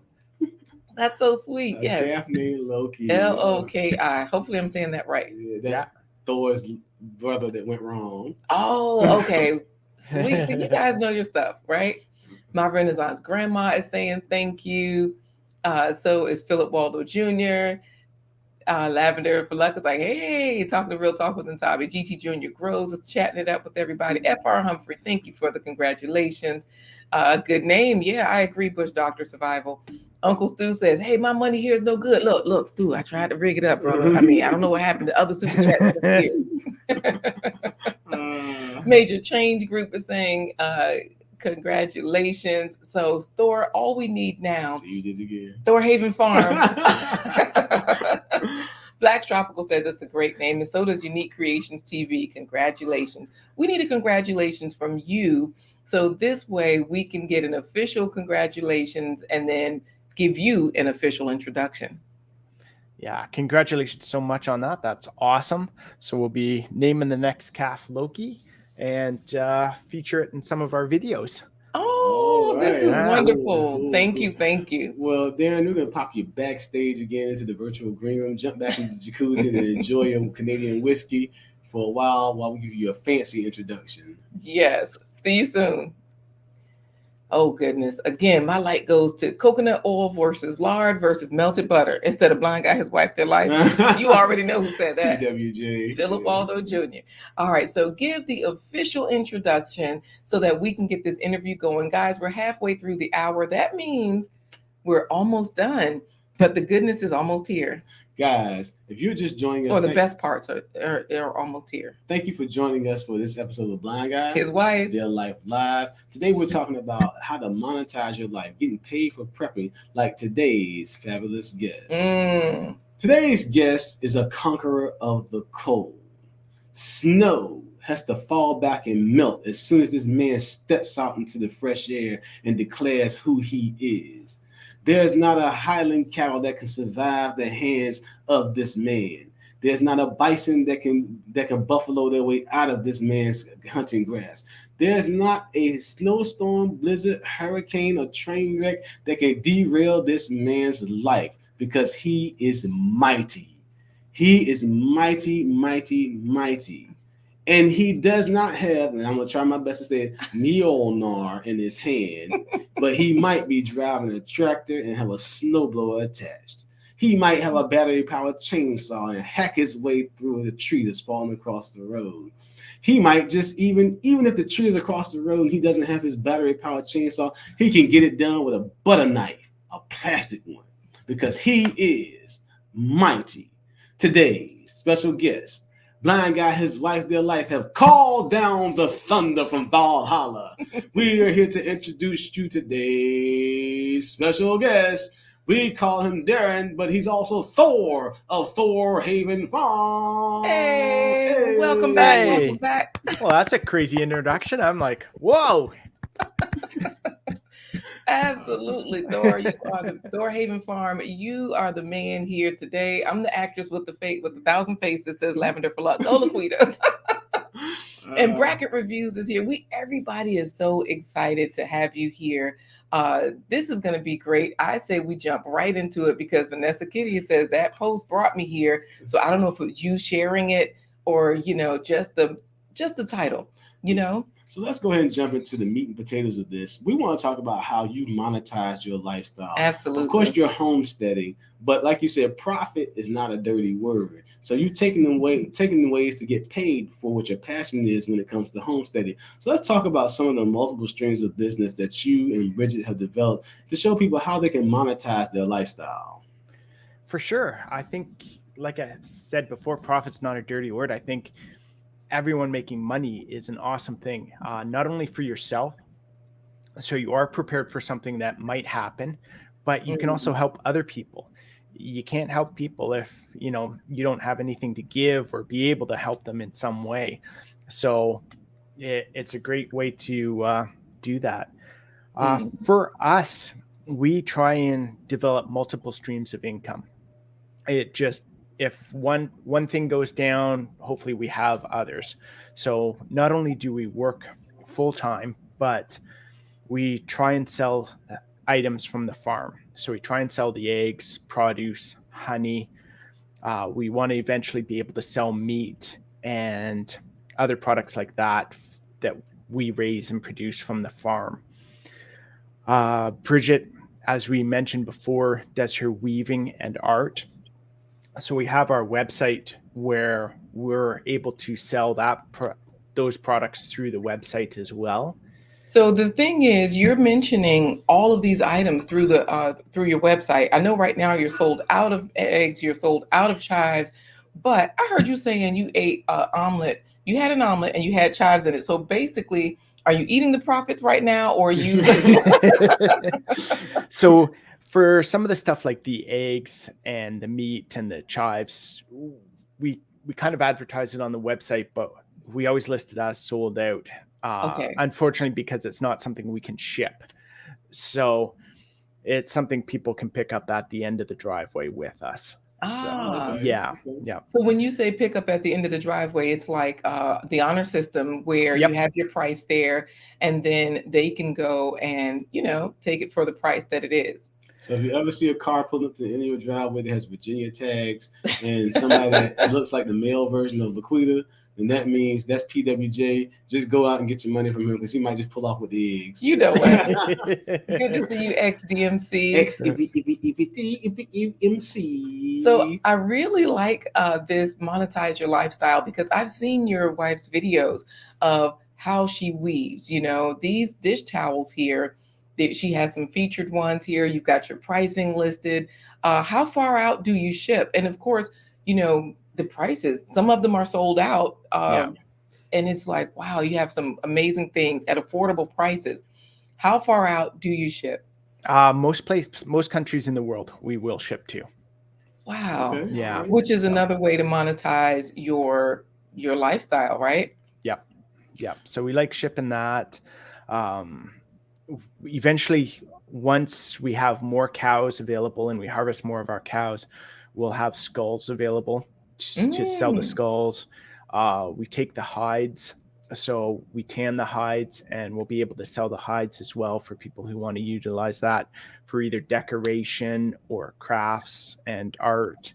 That's so sweet. A yes. calf named Loki. Loki. Hopefully I'm saying that right. Yeah, that's Thor's brother that went wrong. Oh, okay. Sweet. So you guys know your stuff, right? My Renaissance grandma is saying thank you. So is Philip Waldo Jr. Lavender for Luck is like, hey, talking to Real Talk with Ntabi. GT Jr. Groves is chatting it up with everybody. FR Humphrey, thank you for the congratulations. Good name. Yeah, I agree, Bush Doctor Survival. Uncle Stu says, hey, my money here is no good. Look, Stu, I tried to rig it up, brother. I mean, I don't know what happened. The other super chat Major Change Group is saying, congratulations. So Thor, all we need now. So you did it again. Thor Haven Farm. Black Tropical says it's a great name, and so does Unique Creations TV. Congratulations. We need a congratulations from you. So this way we can get an official congratulations and then give you an official introduction. Yeah, congratulations so much on that. That's awesome. So we'll be naming the next calf Loki and feature it in some of our videos. Oh, right. This is wonderful. Cool. Thank you. Well, Darren, we're going to pop you backstage again into the virtual green room, jump back into the jacuzzi and enjoy your Canadian whiskey for a while we give you a fancy introduction. Yes. See you soon. Oh, goodness. Again, my light goes to coconut oil versus lard versus melted butter instead of blind guy, his wife, their life. You already know who said that. PWJ. Philip Waldo Jr. All right. So give the official introduction so that we can get this interview going. Guys, we're halfway through the hour. That means we're almost done, but the goodness is almost here. Guys, if you're just joining us, or the best parts are almost here. Thank you for joining us for this episode of Blind Guy, his wife, Their Life Live. Today we're talking about how to monetize your life, getting paid for prepping, like today's fabulous guest. Today's guest is a conqueror of the cold. Snow has to fall back and melt as soon as this man steps out into the fresh air and declares who he is. There's not a Highland cattle that can survive the hands of this man. There's not a bison that can buffalo their way out of this man's hunting grass. There's not a snowstorm, blizzard, hurricane, or train wreck that can derail this man's life because he is mighty. He is mighty, mighty, mighty. And he does not have, and I'm going to try my best to say it, Mjolnir in his hand, but he might be driving a tractor and have a snowblower attached. He might have a battery-powered chainsaw and hack his way through the tree that's falling across the road. He might just, even if the tree is across the road and he doesn't have his battery-powered chainsaw, he can get it done with a butter knife, a plastic one, because he is mighty. Today's special guest, Blind Guy, his wife, their life, have called down the thunder from Valhalla. We are here to introduce you today's special guest. We call him Darren, but he's also Thor of Thor Haven Farm. Hey, welcome back. Welcome back. Well, that's a crazy introduction. I'm like, whoa. Absolutely, Thor. You are the Thor Haven Farm. You are the man here today. I'm the actress with the 1,000 faces, says Lavender for Luck. Go, Laquita. And Bracket Reviews is here. Everybody is so excited to have you here. This is going to be great. I say we jump right into it because Vanessa Kitty says that post brought me here. So I don't know if it was you sharing it or, you know, just the title, you know? So let's go ahead and jump into the meat and potatoes of this. We want to talk about how you monetize your lifestyle. Absolutely. Of course, you're homesteading, but like you said, profit is not a dirty word. So you're taking the ways to get paid for what your passion is when it comes to homesteading. So let's talk about some of the multiple streams of business that you and Bridget have developed to show people how they can monetize their lifestyle. For sure. I think, like I said before, profit's not a dirty word. I think everyone making money is an awesome thing, not only for yourself, so you are prepared for something that might happen, but you can also help other people. You can't help people if, you know, you don't have anything to give or be able to help them in some way. So it's a great way to do that. For us, we try and develop multiple streams of income. If one thing goes down, hopefully we have others. So not only do we work full time, but we try and sell items from the farm. So we try and sell the eggs, produce, honey. We want to eventually be able to sell meat and other products like that we raise and produce from the farm. Bridget, as we mentioned before, does her weaving and art. So we have our website where we're able to sell those products through the website as well. So the thing is, you're mentioning all of these items through your website. I know right now you're sold out of eggs, you're sold out of chives, but I heard you saying you ate an omelet. You had an omelet and you had chives in it. So basically, are you eating the profits right now, or are you? So for some of the stuff like the eggs and the meat and the chives, we kind of advertise it on the website, but we always list it as sold out. Okay. Unfortunately, because it's not something we can ship. So it's something people can pick up at the end of the driveway with us. So, yeah. So when you say pick up at the end of the driveway, it's like the honor system where you have your price there, and then they can go and, you know, take it for the price that it is. So if you ever see a car pulling up to the end of your driveway that has Virginia tags and somebody that looks like the male version of Laquita, then that means that's PWJ. Just go out and get your money from him because he might just pull off with the eggs. You know what? Good to see you, XDMC. XDMC. So I really like this Monetize Your Lifestyle because I've seen your wife's videos of how she weaves. You know, these dish towels here, she has some featured ones here. You've got your pricing listed. How far out do you ship? And of course, you know, the prices, some of them are sold out. And it's like, wow, you have some amazing things at affordable prices. How far out do you ship? Most countries in the world we will ship to. Wow. Okay. Yeah. Which is another way to monetize your lifestyle, right? Yeah. So we like shipping that. Eventually, once we have more cows available and we harvest more of our cows, we'll have skulls available to sell the skulls. We take the hides, so we tan the hides, and we'll be able to sell the hides as well for people who want to utilize that for either decoration or crafts and art.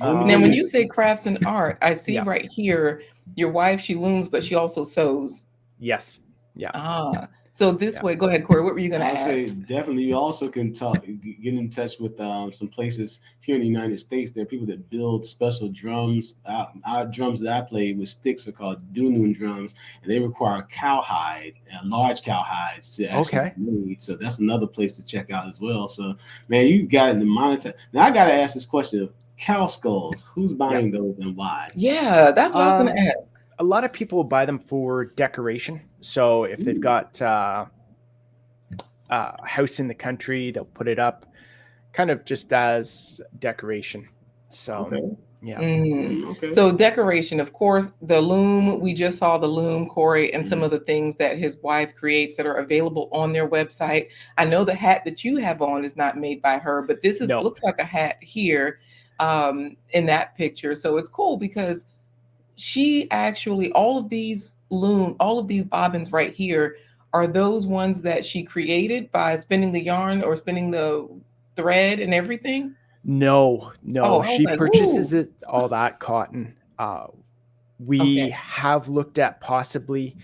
Now, when you say crafts and art, I see right here, your wife, she looms, but she also sews. Yes. Yeah. So this way, go ahead, Corey. What were you going to ask? Say definitely. You also can get in touch with some places here in the United States. There are people that build special drums. Our drums that I play with sticks are called Dunun drums, and they require cowhide, large cowhides to actually be made. So that's another place to check out as well. So, man, you got the monitor. Now I got to ask this question: cow skulls. Who's buying those and why? Yeah, that's what I was going to ask. A lot of people buy them for decoration. So if they've got a house in the country, they'll put it up kind of just as decoration. So, So decoration, of course, the loom, we just saw the loom, Corey, and some of the things that his wife creates that are available on their website. I know the hat that you have on is not made by her, but this looks like a hat here in that picture. So it's cool because she actually, all of these bobbins right here are those ones that she created by spinning the yarn or spinning the thread and everything? No. Oh, She purchases all that cotton We have looked at possibly,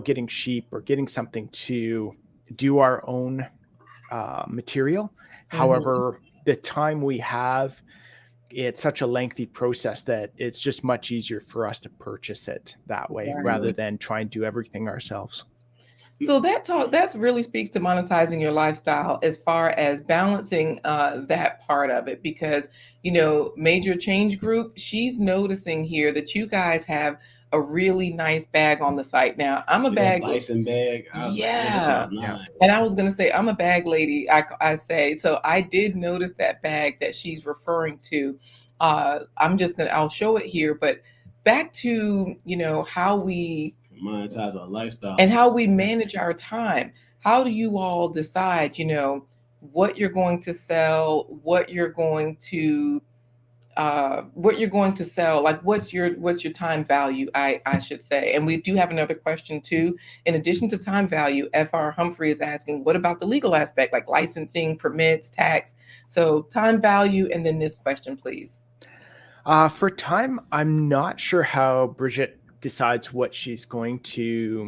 getting sheep or getting something to do our own material. However, the time we have, it's such a lengthy process that it's just much easier for us to purchase it that way rather than try and do everything ourselves. So that's really speaks to monetizing your lifestyle as far as balancing that part of it, because Major Change Group, she's noticing here that you guys have a really nice bag on the site. Now, I'm a bag bison bag. Yeah. And I was gonna say I'm a bag lady. I say so. I did notice that bag that she's referring to. I'll show it here, but back to how we monetize our lifestyle and how we manage our time. How do you all decide, what you're going to sell, what you're going to sell, like what's your time value, I should say. And we do have another question too. In addition to time value, FR Humphrey is asking, what about the legal aspect, like licensing, permits, tax? So time value, and then this question, please. For time, I'm not sure how Bridget decides what she's going to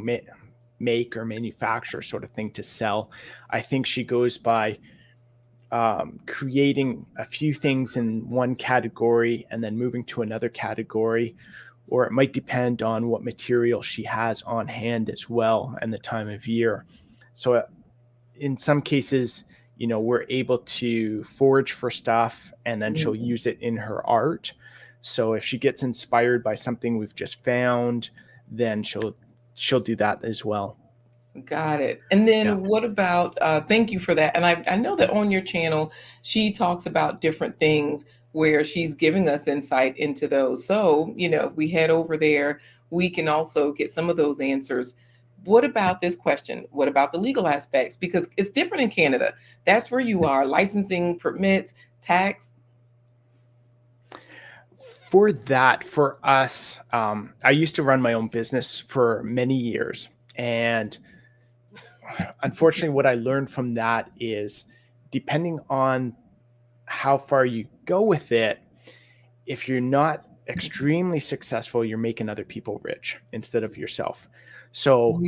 make or manufacture, sort of thing, to sell. I think she goes by creating a few things in one category and then moving to another category, or it might depend on what material she has on hand as well and the time of year. So in some cases, we're able to forage for stuff and then she'll use it in her art. So if she gets inspired by something we've just found, then she'll do that as well. Got it. And then what about, thank you for that. And I know that on your channel, she talks about different things where she's giving us insight into those. So, if we head over there, we can also get some of those answers. What about this question? What about the legal aspects? Because it's different in Canada. That's where you are. Licensing, permits, tax. For that, for us, I used to run my own business for many years. And unfortunately, what I learned from that is, depending on how far you go with it, if you're not extremely successful, you're making other people rich instead of yourself. So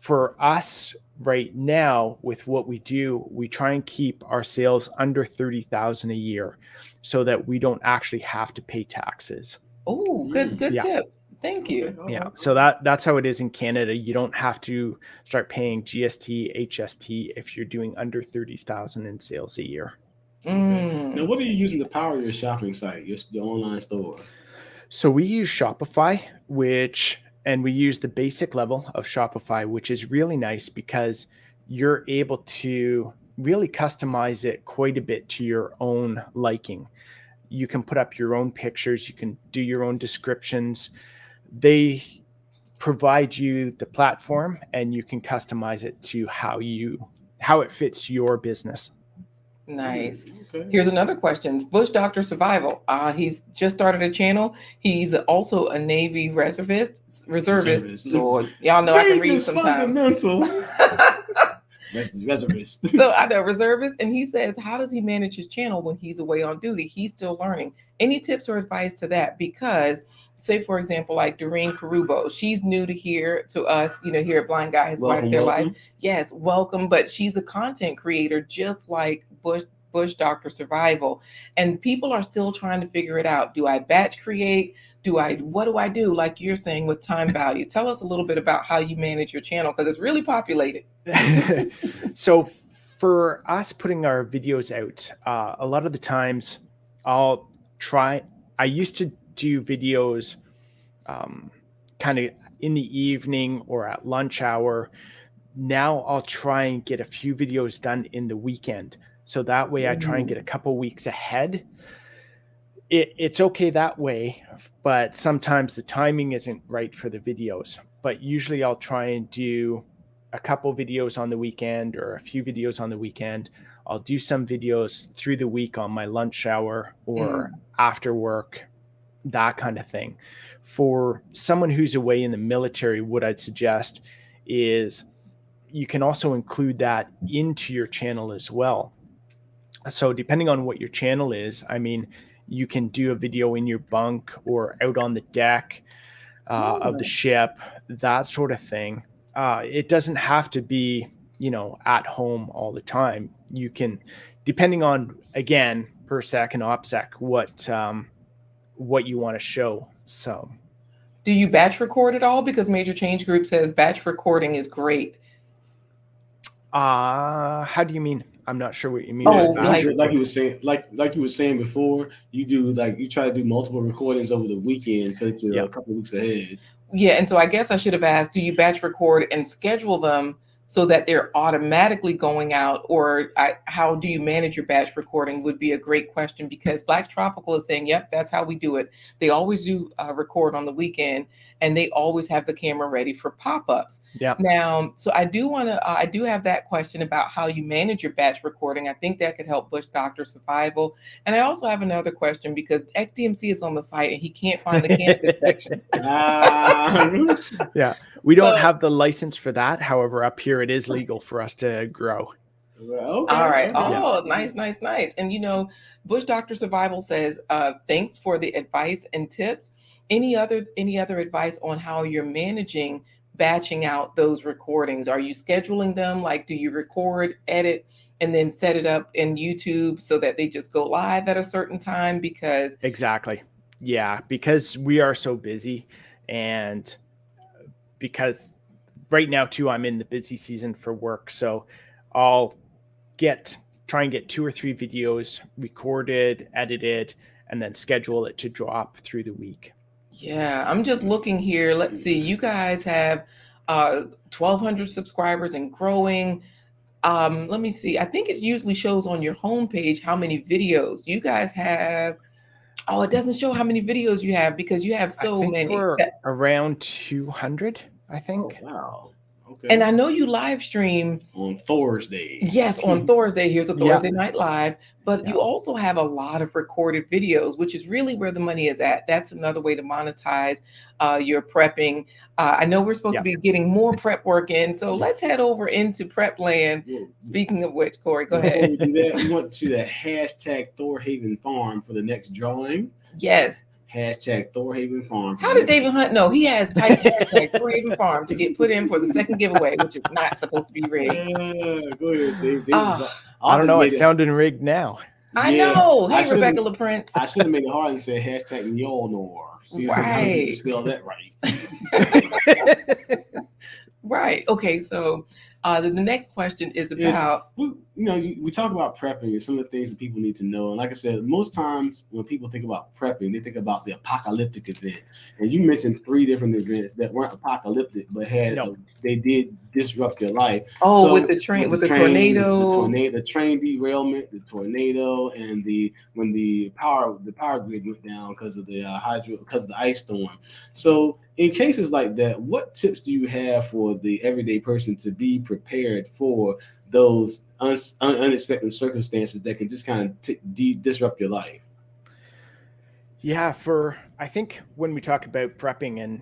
for us right now, with what we do, we try and keep our sales under 30,000 a year so that we don't actually have to pay taxes. Oh, good tip. Thank you. Yeah. So that's how it is in Canada. You don't have to start paying GST, HST if you're doing under 30,000 in sales a year. Now, what are you using to power your shopping site, your online store? So we use Shopify, and we use the basic level of Shopify, which is really nice because you're able to really customize it quite a bit to your own liking. You can put up your own pictures. You can do your own descriptions. They provide you the platform and you can customize it to how it fits your business. Nice. Okay. Here's another question. Bush Doctor Survival. He's just started a channel. He's also a Navy reservist. Lord, y'all know I can read sometimes. Reservist. So I know, reservist. And he says, how does he manage his channel when he's away on duty? He's still learning. Any tips or advice to that? Because say, for example, like Doreen Carubo, she's new to us, here at Blind Guy, His Wife, Their Life. Yes, welcome. But she's a content creator, just like Bush Doctor Survival. And people are still trying to figure it out. Do I batch create? What do I do? Like you're saying with time value. Tell us a little bit about how you manage your channel, because it's really populated. So for us putting our videos out, a lot of the times I used to do videos kind of in the evening or at lunch hour. Now I'll try and get a few videos done in the weekend. So that way I try and get a couple weeks ahead. It's okay that way, but sometimes the timing isn't right for the videos. But usually I'll try and do a couple videos on the weekend or a few videos on the weekend. I'll do some videos through the week on my lunch hour or after work, that kind of thing. For someone who's away in the military, what I'd suggest is you can also include that into your channel as well. So depending on what your channel is, I mean, You can do a video in your bunk or out on the deck of the ship, that sort of thing. It doesn't have to be, at home all the time. You can, depending on, again, per sec and opsec, what you want to show. So do you batch record at all? Because Major Change Group says batch recording is great. How do you mean? I'm not sure what you mean. Oh, like you were saying, like you were saying before, you try to do multiple recordings over the weekend so that you're a couple of weeks ahead. Yeah, and so I guess I should have asked, do you batch record and schedule them so that they're automatically going out, or how do you manage your batch recording would be a great question, because Black Tropical is saying, yep, that's how we do it. They always do record on the weekend, and they always have the camera ready for pop-ups. Yeah. Now, so I do have that question about how you manage your batch recording. I think that could help Bush Doctor Survival. And I also have another question, because XDMC is on the site and he can't find the cannabis section. Yeah. We don't have the license for that. However, up here it is legal for us to grow. Well, okay, all right. okay. Oh, nice. And Bush Doctor Survival says, thanks for the advice and tips. Any other advice on how you're managing batching out those recordings? Are you scheduling them? Like, do you record, edit, and then set it up in YouTube so that they just go live at a certain time? Because exactly. Yeah, because we are so busy, and because right now too, I'm in the busy season for work. So I'll try and get 2 or 3 videos recorded, edited, and then schedule it to drop through the week. Yeah, I'm just looking here. Let's see. You guys have 1,200 subscribers and growing. Let me see. I think it usually shows on your homepage how many videos you guys have. Oh, it doesn't show how many videos you have because you have so many. We're around 200, I think. Oh, wow. Okay. And I know you live stream on Thursday. Yes, on Thursday. Here's a Thursday Night Live. But you also have a lot of recorded videos, which is really where the money is at. That's another way to monetize your prepping. I know we're supposed to be getting more prep work in, so let's head over into prep land. Speaking of which, Corey, go ahead. Before we do that, we want to the hashtag Thor Haven Farm for the next drawing. Yes. Hashtag Thor Haven Farm. How did David Hunt know? He has typed hashtag Thor Haven Farm to get put in for the second giveaway, which is not supposed to be rigged. Go ahead, Dave. I don't know. It's sounding rigged now. I know. Hey, Rebecca LaPrince. I should have made it hard and said hashtag Mjolnir. See right. If I spell that right. Right. Okay. So the next question is about we talk about prepping and some of the things that people need to know. And like I said, most times when people think about prepping, they think about the apocalyptic event. And you mentioned 3 different events that weren't apocalyptic, but they did disrupt your life. Oh, so, with the tornado, the train derailment, the tornado, and when the power grid went down because of the ice storm. So in cases like that, what tips do you have for the everyday person to be prepared for those unexpected circumstances that can just kind of disrupt your life? Yeah, I think when we talk about prepping, and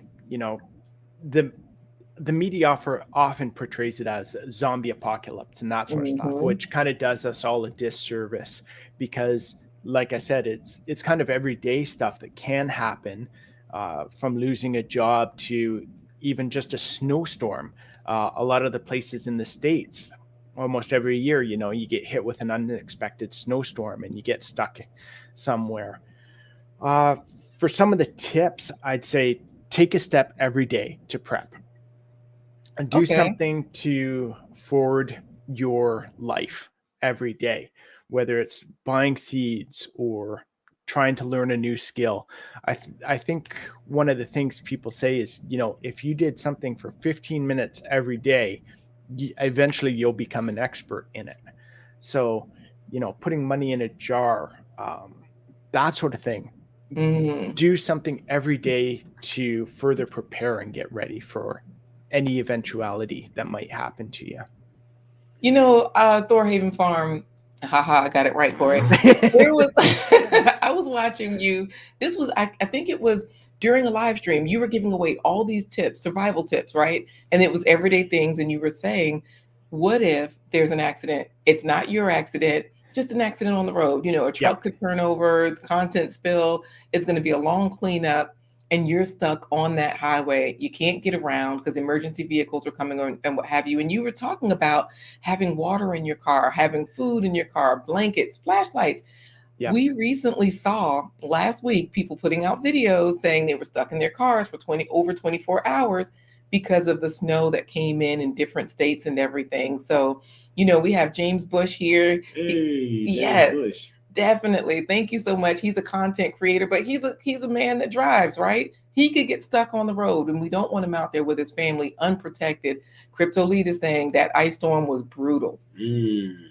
the media often portrays it as zombie apocalypse and that sort of stuff, which kind of does us all a disservice, because like I said, it's kind of everyday stuff that can happen, from losing a job to even just a snowstorm. A lot of the places in the States, almost every year, you get hit with an unexpected snowstorm and you get stuck somewhere. For some of the tips, I'd say take a step every day to prep and do something to forward your life every day, whether it's buying seeds or trying to learn a new skill. I think one of the things people say is, if you did something for 15 minutes every day, eventually you'll become an expert in it. So, putting money in a jar, that sort of thing. Do something every day to further prepare and get ready for any eventuality that might happen to you. Thor Haven Farm. I got it right, Corey. I was watching you. This was, I think it was during a live stream. You were giving away all these tips, survival tips, right? And it was everyday things. And you were saying, what if there's an accident? It's not your accident. just an accident on the road. A truck could turn over, the content spill. It's going to be a long cleanup, and you're stuck on that highway. You can't get around because emergency vehicles are coming on and what have you. And you were talking about having water in your car, having food in your car, blankets, flashlights. Yep. We recently saw last week people putting out videos saying they were stuck in their cars for over 24 hours because of the snow that came in different states and everything. So, we have James Bush here. Hey, yes, Bush. Definitely. Thank you so much. He's a content creator, but he's a man that drives, right? He could get stuck on the road, and we don't want him out there with his family unprotected. Crypto Lead is saying that ice storm was brutal.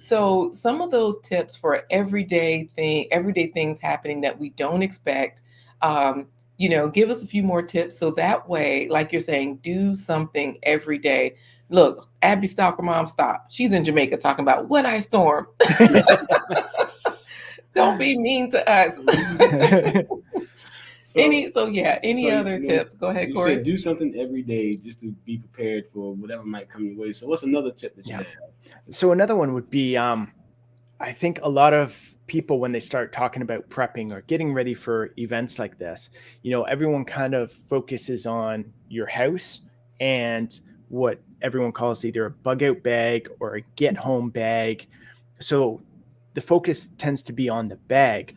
So some of those tips for everyday things happening that we don't expect, give us a few more tips. So that way, like you're saying, do something every day. Look, Abby Stalker Mom, stop. She's in Jamaica talking about what ice storm. Don't be mean to us. Any other tips? Go ahead, Corey. You said do something every day just to be prepared for whatever might come your way. So what's another tip that you have? So another one would be, I think a lot of people, when they start talking about prepping or getting ready for events like this, everyone kind of focuses on your house and what everyone calls either a bug out bag or a get home bag. So the focus tends to be on the bag.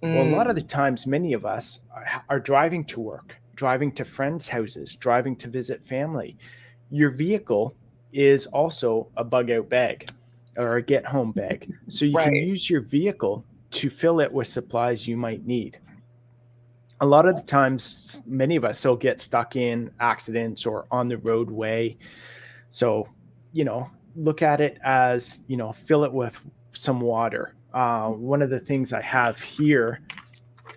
Well, a lot of the times, many of us are driving to work, driving to friends' houses, driving to visit family. Your vehicle is also a bug out bag or a get home bag. So you can use your vehicle to fill it with supplies you might need. A lot of the times, many of us will get stuck in accidents or on the roadway. So, look at it as, fill it with some water. One of the things I have here,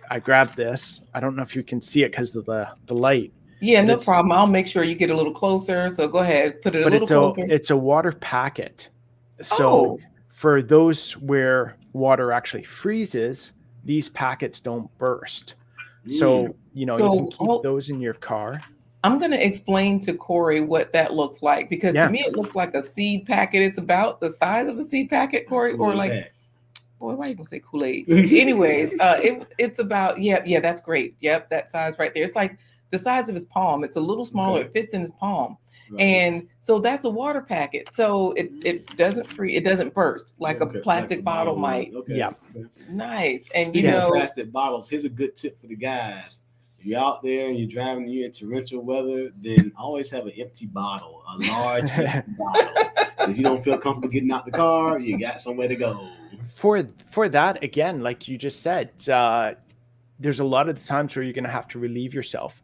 I grabbed this. I don't know if you can see it because of the light. Yeah, no problem. I'll make sure you get a little closer. So go ahead, put it a little closer. It's a water packet. So for those where water actually freezes, these packets don't burst. So, you can keep those in your car. I'm going to explain to Corey what that looks like, because to me, it looks like a seed packet. It's about the size of a seed packet, Corey, or like, boy, why are you going to say Kool-Aid? Anyways, it's about, that's great. Yep, that size right there. It's like the size of his palm. It's a little smaller. It fits in his palm. Right. And so that's a water packet. So it doesn't burst like a plastic bottle might. Okay. Yeah. Okay. Nice. And Speaking of plastic bottles, here's a good tip for the guys. If you're out there and you're driving, you're in torrential weather, then always have an empty bottle, a large empty bottle. So if you don't feel comfortable getting out the car, you got somewhere to go. For that, again, like you just said, there's a lot of the times where you're going to have to relieve yourself.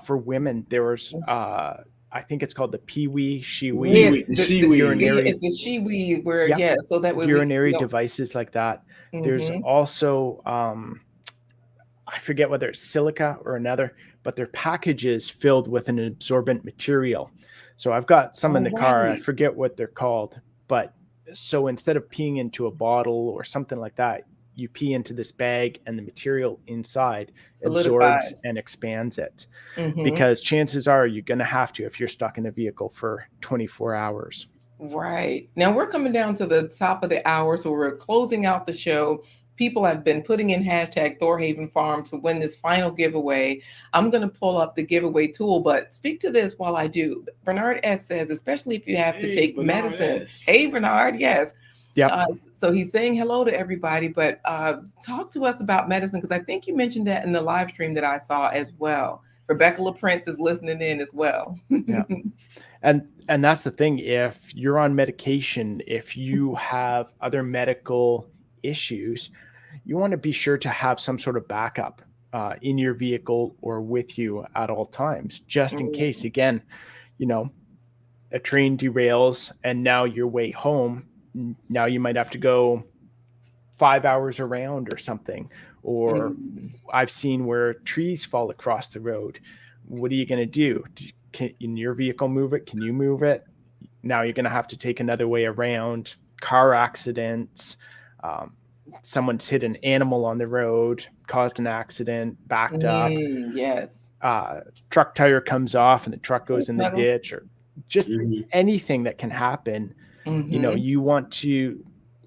For women, there was, I think it's called the pee-wee, she-wee. Yeah, it's a she-wee where, so that way urinary devices like that. Mm-hmm. There's also, I forget whether it's silica or another, but their packages filled with an absorbent material. So I've got some in the car. I forget what they're called, but so instead of peeing into a bottle or something like that, you pee into this bag and the material inside absorbs and expands it. Mm-hmm. Because chances are you're going to have to if you're stuck in a vehicle for 24 hours. Right. Now we're coming down to the top of the hour, so we're closing out the show. People have been putting in hashtag Thor Haven Farm to win this final giveaway. I'm going to pull up the giveaway tool, but speak to this while I do. Bernard S. says, especially if you have to take medicine. Hey, Bernard, yes. Yeah. So he's saying hello to everybody, but talk to us about medicine, because I think you mentioned that in the live stream that I saw as well. Rebecca LaPrince is listening in as well. Yeah. And that's the thing. If you're on medication, if you have other medical issues, you want to be sure to have some sort of backup in your vehicle or with you at all times, just in case. Again, a train derails and now your way home, now you might have to go 5 hours around or something. Or I've seen where trees fall across the road. What are you going to do? Can your vehicle move it? Can you move it? Now you're going to have to take another way around. Car accidents. Someone's hit an animal on the road, caused an accident, backed up. Yes. Truck tire comes off and the truck goes in the ditch, or just anything that can happen. You want to,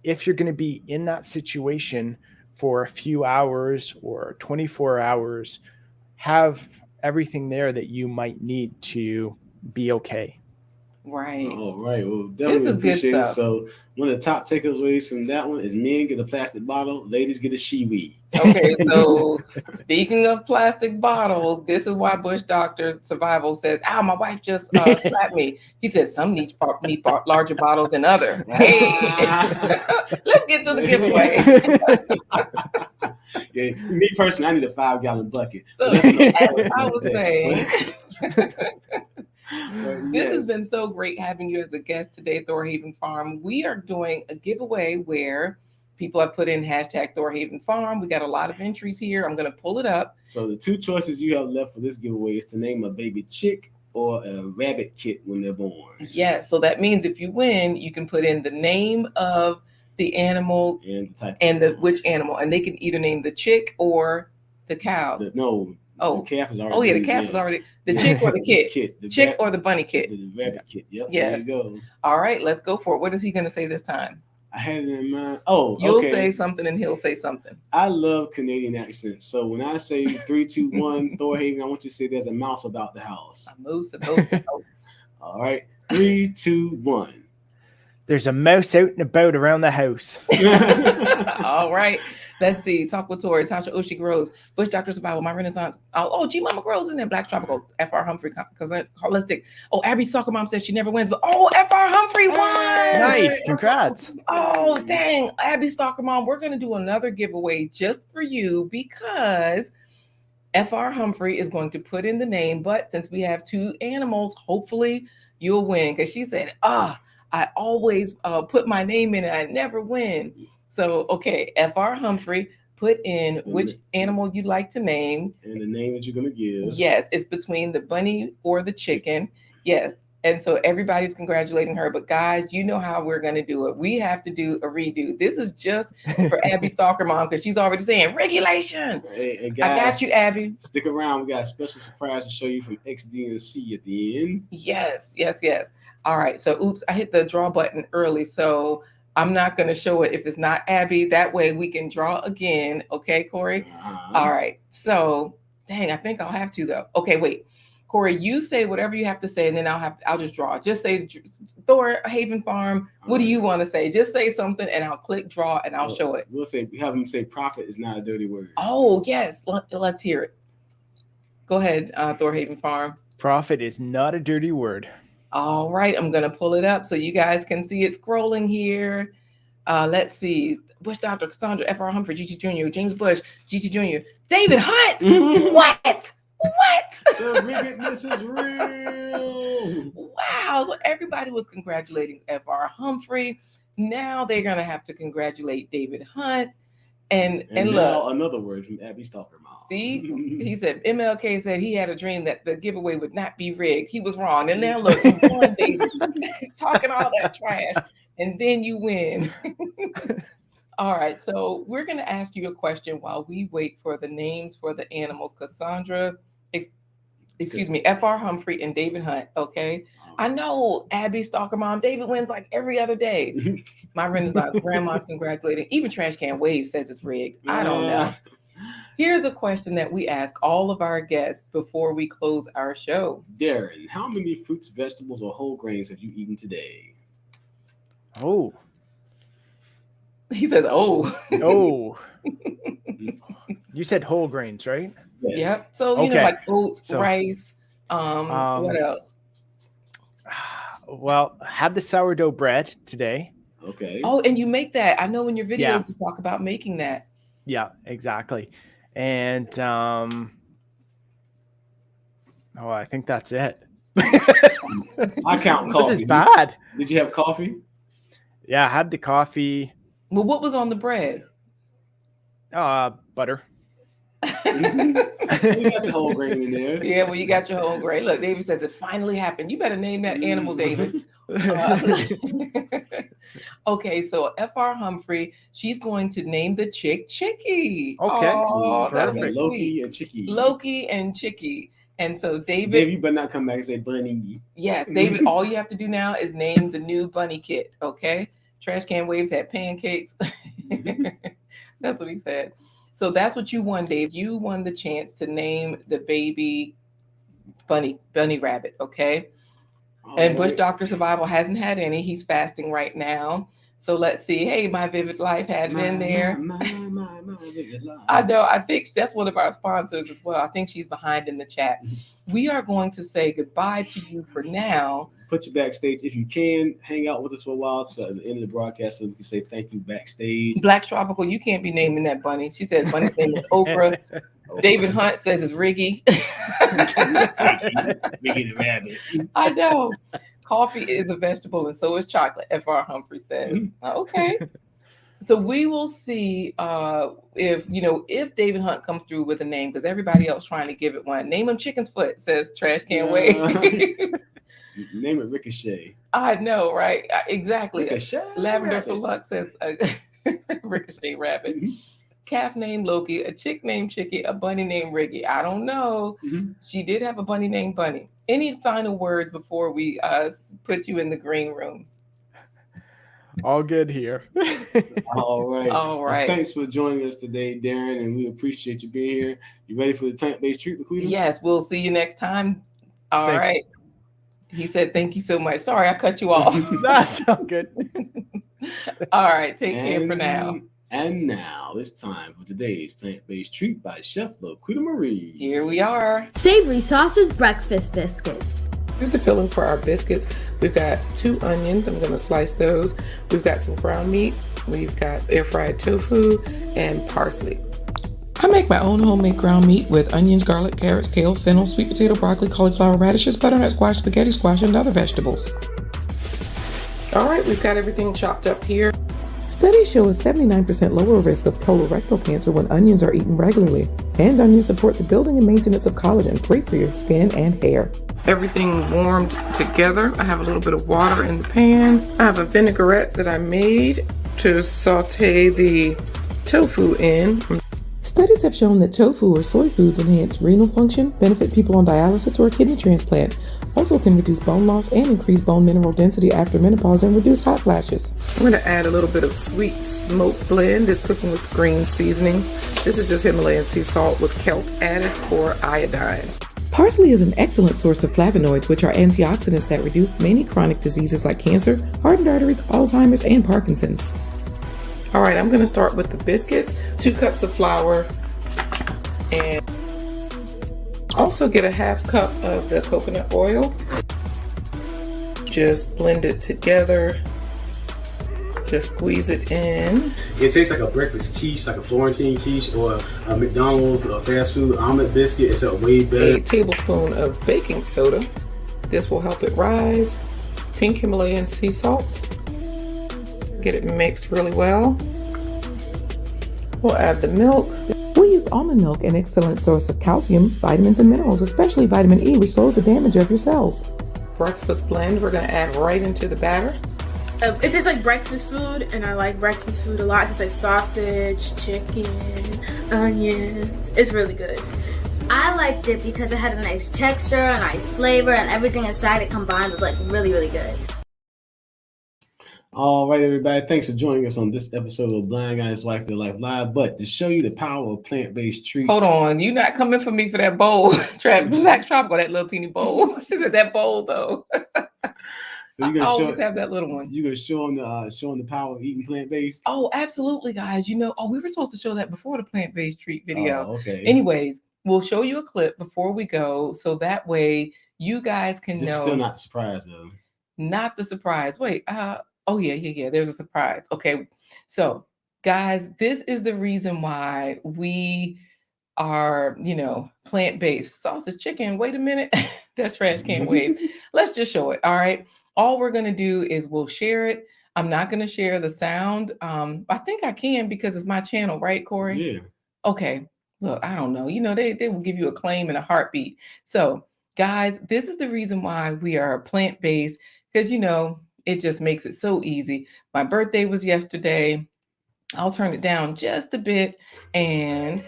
if you're going to be in that situation for a few hours or 24 hours, have everything there that you might need to be okay. Right. All right. Well, This definitely is good appreciate it. stuff. So one of the top takeaways from that one is men get a plastic bottle, ladies get a shiwi. Okay, so speaking of plastic bottles, this is why Bush Doctor Survival says, "Ow, my wife just slapped me." He said some need larger bottles than others. Hey, let's get to the giveaway. Yeah, me personally, I need a 5-gallon bucket. So That's another as story I for was another day. saying, But this has yes. been so great having you as a guest today, Thor Haven Farm. We are doing a giveaway where people have put in hashtag Thor Haven Farm. We got a lot of entries here. I'm going to pull it up. So the two choices you have left for this giveaway is to name a baby chick or a rabbit kit when they're born. Yes, so that means if you win, you can put in the name of the animal And the type and the which animal, and they can either name the chick or the cow. the calf is already. Oh yeah, the calf is already the chick or the kit. The chick or the bunny kit. The rabbit kit. Yep. Yes. There you go. All right, let's go for it. What is he going to say this time? I had it in mind. Oh, You'll okay. say something and he'll say something. I love Canadian accents. So when I say 3, 2, 1, Thor Haven, I want you to say there's a mouse about the house. A moose about the house. All right. 3, 2, 1. There's a mouse out and about around the house. All right. Let's see. Talk with Tori, Tasha Oshie Grows, Bush Doctor Survival, My Renaissance. G Mama Grows in there, Black Tropical, FR Humphrey, Holistic. Oh, Abby Soccer Mom says she never wins, but FR Humphrey won. Nice. Congrats. Oh, dang. Abby Stalker Mom, we're going to do another giveaway just for you because FR Humphrey is going to put in the name, but since we have 2 animals, hopefully you'll win because she said, I always put my name in it. I never win. So, okay, FR Humphrey, put in which animal you'd like to name. And the name that you're going to give. Yes, it's between the bunny or the chicken. Yes. And so everybody's congratulating her. But guys, you know how we're going to do it. We have to do a redo. This is just for Abby Stalker Mom because she's already saying regulation. Hey, guys, I got you, Abby. Stick around. We got a special surprise to show you from XDMC at the end. Yes. All right. So, oops, I hit the draw button early. So I'm not going to show it if it's not Abby. That way we can draw again. Okay, Corey? All right. So, dang, I think I'll have to, though. Okay, wait. Corey, you say whatever you have to say, and then I'll just draw. Just say Thor Haven Farm. What do you want to say? Just say something, and I'll click draw, and I'll show it. We'll have them say profit is not a dirty word. Oh, yes. Let's hear it. Go ahead, Thor Haven Farm. Profit is not a dirty word. All right, I'm going to pull it up so you guys can see it scrolling here. Let's see. Bush Doctor, Cassandra, FR Humphrey, GT Jr., James Bush, GT Jr., David Hunt. What? The wickedness is real. Wow. So everybody was congratulating FR Humphrey. Now they're going to have to congratulate David Hunt. And look, another word from Abby Stalker Mom. See, he said MLK said he had a dream that the giveaway would not be rigged. He was wrong. And now look, you won, David, talking all that trash, and then you win. All right, so we're going to ask you a question while we wait for the names for the animals. Cassandra, FR Humphrey and David Hunt. Okay, I know Abby Stalker Mom. David wins like every other day. My Renaissance grandma's congratulating. Even Trash Can Wave says it's rigged. I don't know. Here's a question that we ask all of our guests before we close our show. Darren, how many fruits, vegetables, or whole grains have you eaten today? Oh. He says, oh. You said whole grains, right? Yes. Yep. So, you know, like oats, rice, what else? Well, I had the sourdough bread today. Okay. Oh, and you make that. I know in your videos you talk about making that. Yeah, exactly. And I think that's it. I count coffee. This is bad. Did you have coffee? Yeah, I had the coffee. Well, what was on the bread? Butter. You got your whole grain in there. Yeah, well, you got your whole grain. Look, David says it finally happened. You better name that animal, David. Okay, so FR Humphrey, she's going to name the chick Chicky. Okay. Oh, Perfect. Loki and Chicky. Loki and Chicky. And so David, you better not come back and say bunny. Yes, David, all you have to do now is name the new bunny kit, okay? Trash Can Waves had pancakes. That's what he said. So that's what you won, Dave. You won the chance to name the baby bunny rabbit, okay? And Bush Doctor Survival hasn't had any. He's fasting right now. So let's see. Hey, My Vivid Life had it in there. My Vivid Life. I know. I think that's one of our sponsors as well. I think she's behind in the chat. We are going to say goodbye to you for now. Put you backstage if you can. Hang out with us for a while. So at the end of the broadcast, so we can say thank you backstage. Black Tropical, you can't be naming that bunny. She said bunny's name is Oprah. David Hunt says it's Riggy. Riggy the rabbit. I know. Coffee is a vegetable and so is chocolate, F.R. Humphrey says. Okay. So we will see if David Hunt comes through with a name, because everybody else trying to give it one. Name him Chicken's Foot, says Trash Can Waves. Name it Ricochet. I know, right? Exactly. Ricochet Lavender rabbit. for Luck says Ricochet Rabbit. Calf named Loki, a chick named Chicky, a bunny named Riggy. I don't know. She did have a bunny named Bunny. Any final words before we put you in the green room? All good here. All right. All right. Well, thanks for joining us today, Darren, and we appreciate you being here. You ready for the plant-based treat, Laquita? Yes, we'll see you next time. All Thanks. right. He said, thank you so much. Sorry, I cut you off. That's all good. All right. Take care for now. And now it's time for today's plant-based treat by Chef Laquita Marie. Here we are. Savory sausage breakfast biscuits. Here's the filling for our biscuits. We've got 2 onions. I'm going to slice those. We've got some ground meat. We've got air-fried tofu and parsley. I make my own homemade ground meat with onions, garlic, carrots, kale, fennel, sweet potato, broccoli, cauliflower, radishes, butternut squash, spaghetti squash, and other vegetables. All right, we've got everything chopped up here. Studies show a 79% lower risk of colorectal cancer when onions are eaten regularly. And onions support the building and maintenance of collagen, great for your skin and hair. Everything warmed together. I have a little bit of water in the pan. I have a vinaigrette that I made to saute the tofu in. Studies have shown that tofu or soy foods enhance renal function, benefit people on dialysis or a kidney transplant, also can reduce bone loss and increase bone mineral density after menopause and reduce hot flashes. I'm going to add a little bit of sweet smoke blend. It's cooking with green seasoning. This is just Himalayan sea salt with kelp added for iodine. Parsley is an excellent source of flavonoids, which are antioxidants that reduce many chronic diseases like cancer, hardened arteries, Alzheimer's, and Parkinson's. All right, I'm going to start with the biscuits. 2 cups of flour, and also get a half cup of the coconut oil. Just blend it together. Just squeeze it in. It tastes like a breakfast quiche, like a Florentine quiche or a McDonald's or fast food omelet biscuit. It's a way better. A tablespoon of baking soda. This will help it rise. Pink Himalayan sea salt. Get it mixed really well. We'll add the milk. We use almond milk, an excellent source of calcium, vitamins, and minerals, especially vitamin E, which slows the damage of your cells. Breakfast blend we're going to add right into the batter. It tastes like breakfast food, and I like breakfast food a lot. It's like sausage, chicken, onions. It's really good. I liked it because it had a nice texture, a nice flavor, and everything inside it combined was like really, really good. All right, everybody. Thanks for joining us on this episode of Blind Guy's Wife Their Life Live. But to show you the power of plant-based treats. Hold on. You're not coming for me for that bowl. Black Tropical, that little teeny bowl. She said that bowl, though. So you're I always have that little one. You're going to show them the power of eating plant-based? Oh, absolutely, guys. We were supposed to show that before the plant-based treat video. Oh, okay. Anyways, we'll show you a clip before we go. So that way you guys can know. Still not the surprise, though. Not the surprise. Wait, oh, yeah. There's a surprise. Okay. So, guys, this is the reason why we are, plant-based. Sausage chicken. Wait a minute. That's Trash Can Waves. Let's just show it. All right. All we're going to do is we'll share it. I'm not going to share the sound. I think I can because it's my channel, right, Corey? Yeah. Okay. Look, I don't know. They will give you a claim in a heartbeat. So, guys, this is the reason why we are plant-based because, it just makes it so easy. My birthday was yesterday. I'll turn it down just a bit. And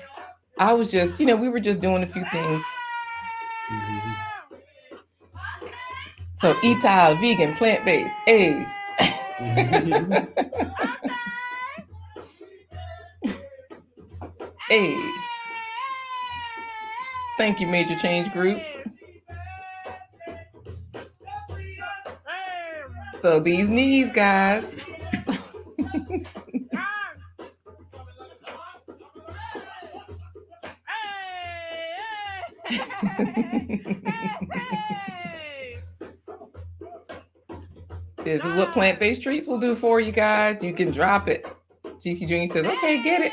I was just, we were just doing a few things. So, vegan, plant-based. Hey. Hey. Thank you, Major Change Group. So these knees, guys. This is what plant-based treats will do for you guys. You can drop it. GT Junior says, okay, get it.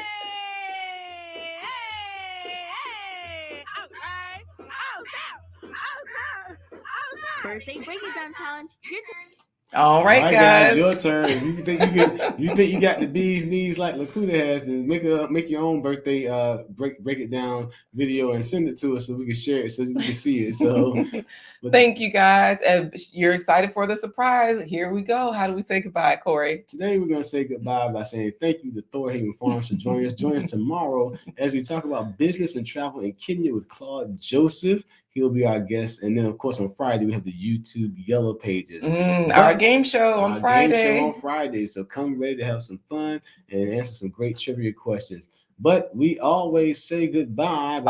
Birthday break it down challenge. Your turn. All right, guys. Your turn. If you think you got the bee's knees like Lakuta has, then make your own birthday break it down video and send it to us so we can share it so we can see it. So thank you guys. And you're excited for the surprise. Here we go. How do we say goodbye, Corey? Today we're gonna say goodbye by saying thank you to Thor Haven Farm for joining us. Join us tomorrow as we talk about business and travel in Kenya with Claude Joseph. He'll be our guest. And then, of course, on Friday, we have the YouTube Yellow Pages. Our game show on Friday. So come ready to have some fun and answer some great trivia questions. But we always say goodbye.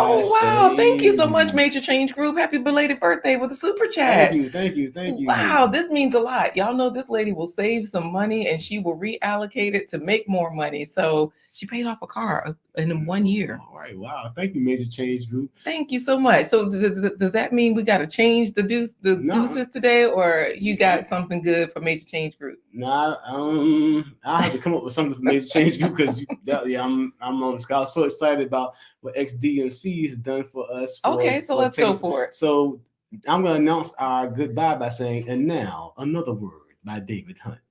Thank you so much, Major Change Group. Happy belated birthday with a super chat. Thank you. Wow, this means a lot. Y'all know this lady will save some money and she will reallocate it to make more money. So she paid off a car in 1 year. All right. Wow. Thank you, Major Change Group. Thank you so much. So does that mean we got to change the deuces today, or you got something good for Major Change Group? Nah, I have to come up with something for Major Change Group because I'm on the sky. I was so excited about what XDMC has done for us. So let's go for it. So I'm going to announce our goodbye by saying, and now another word by David Hunt.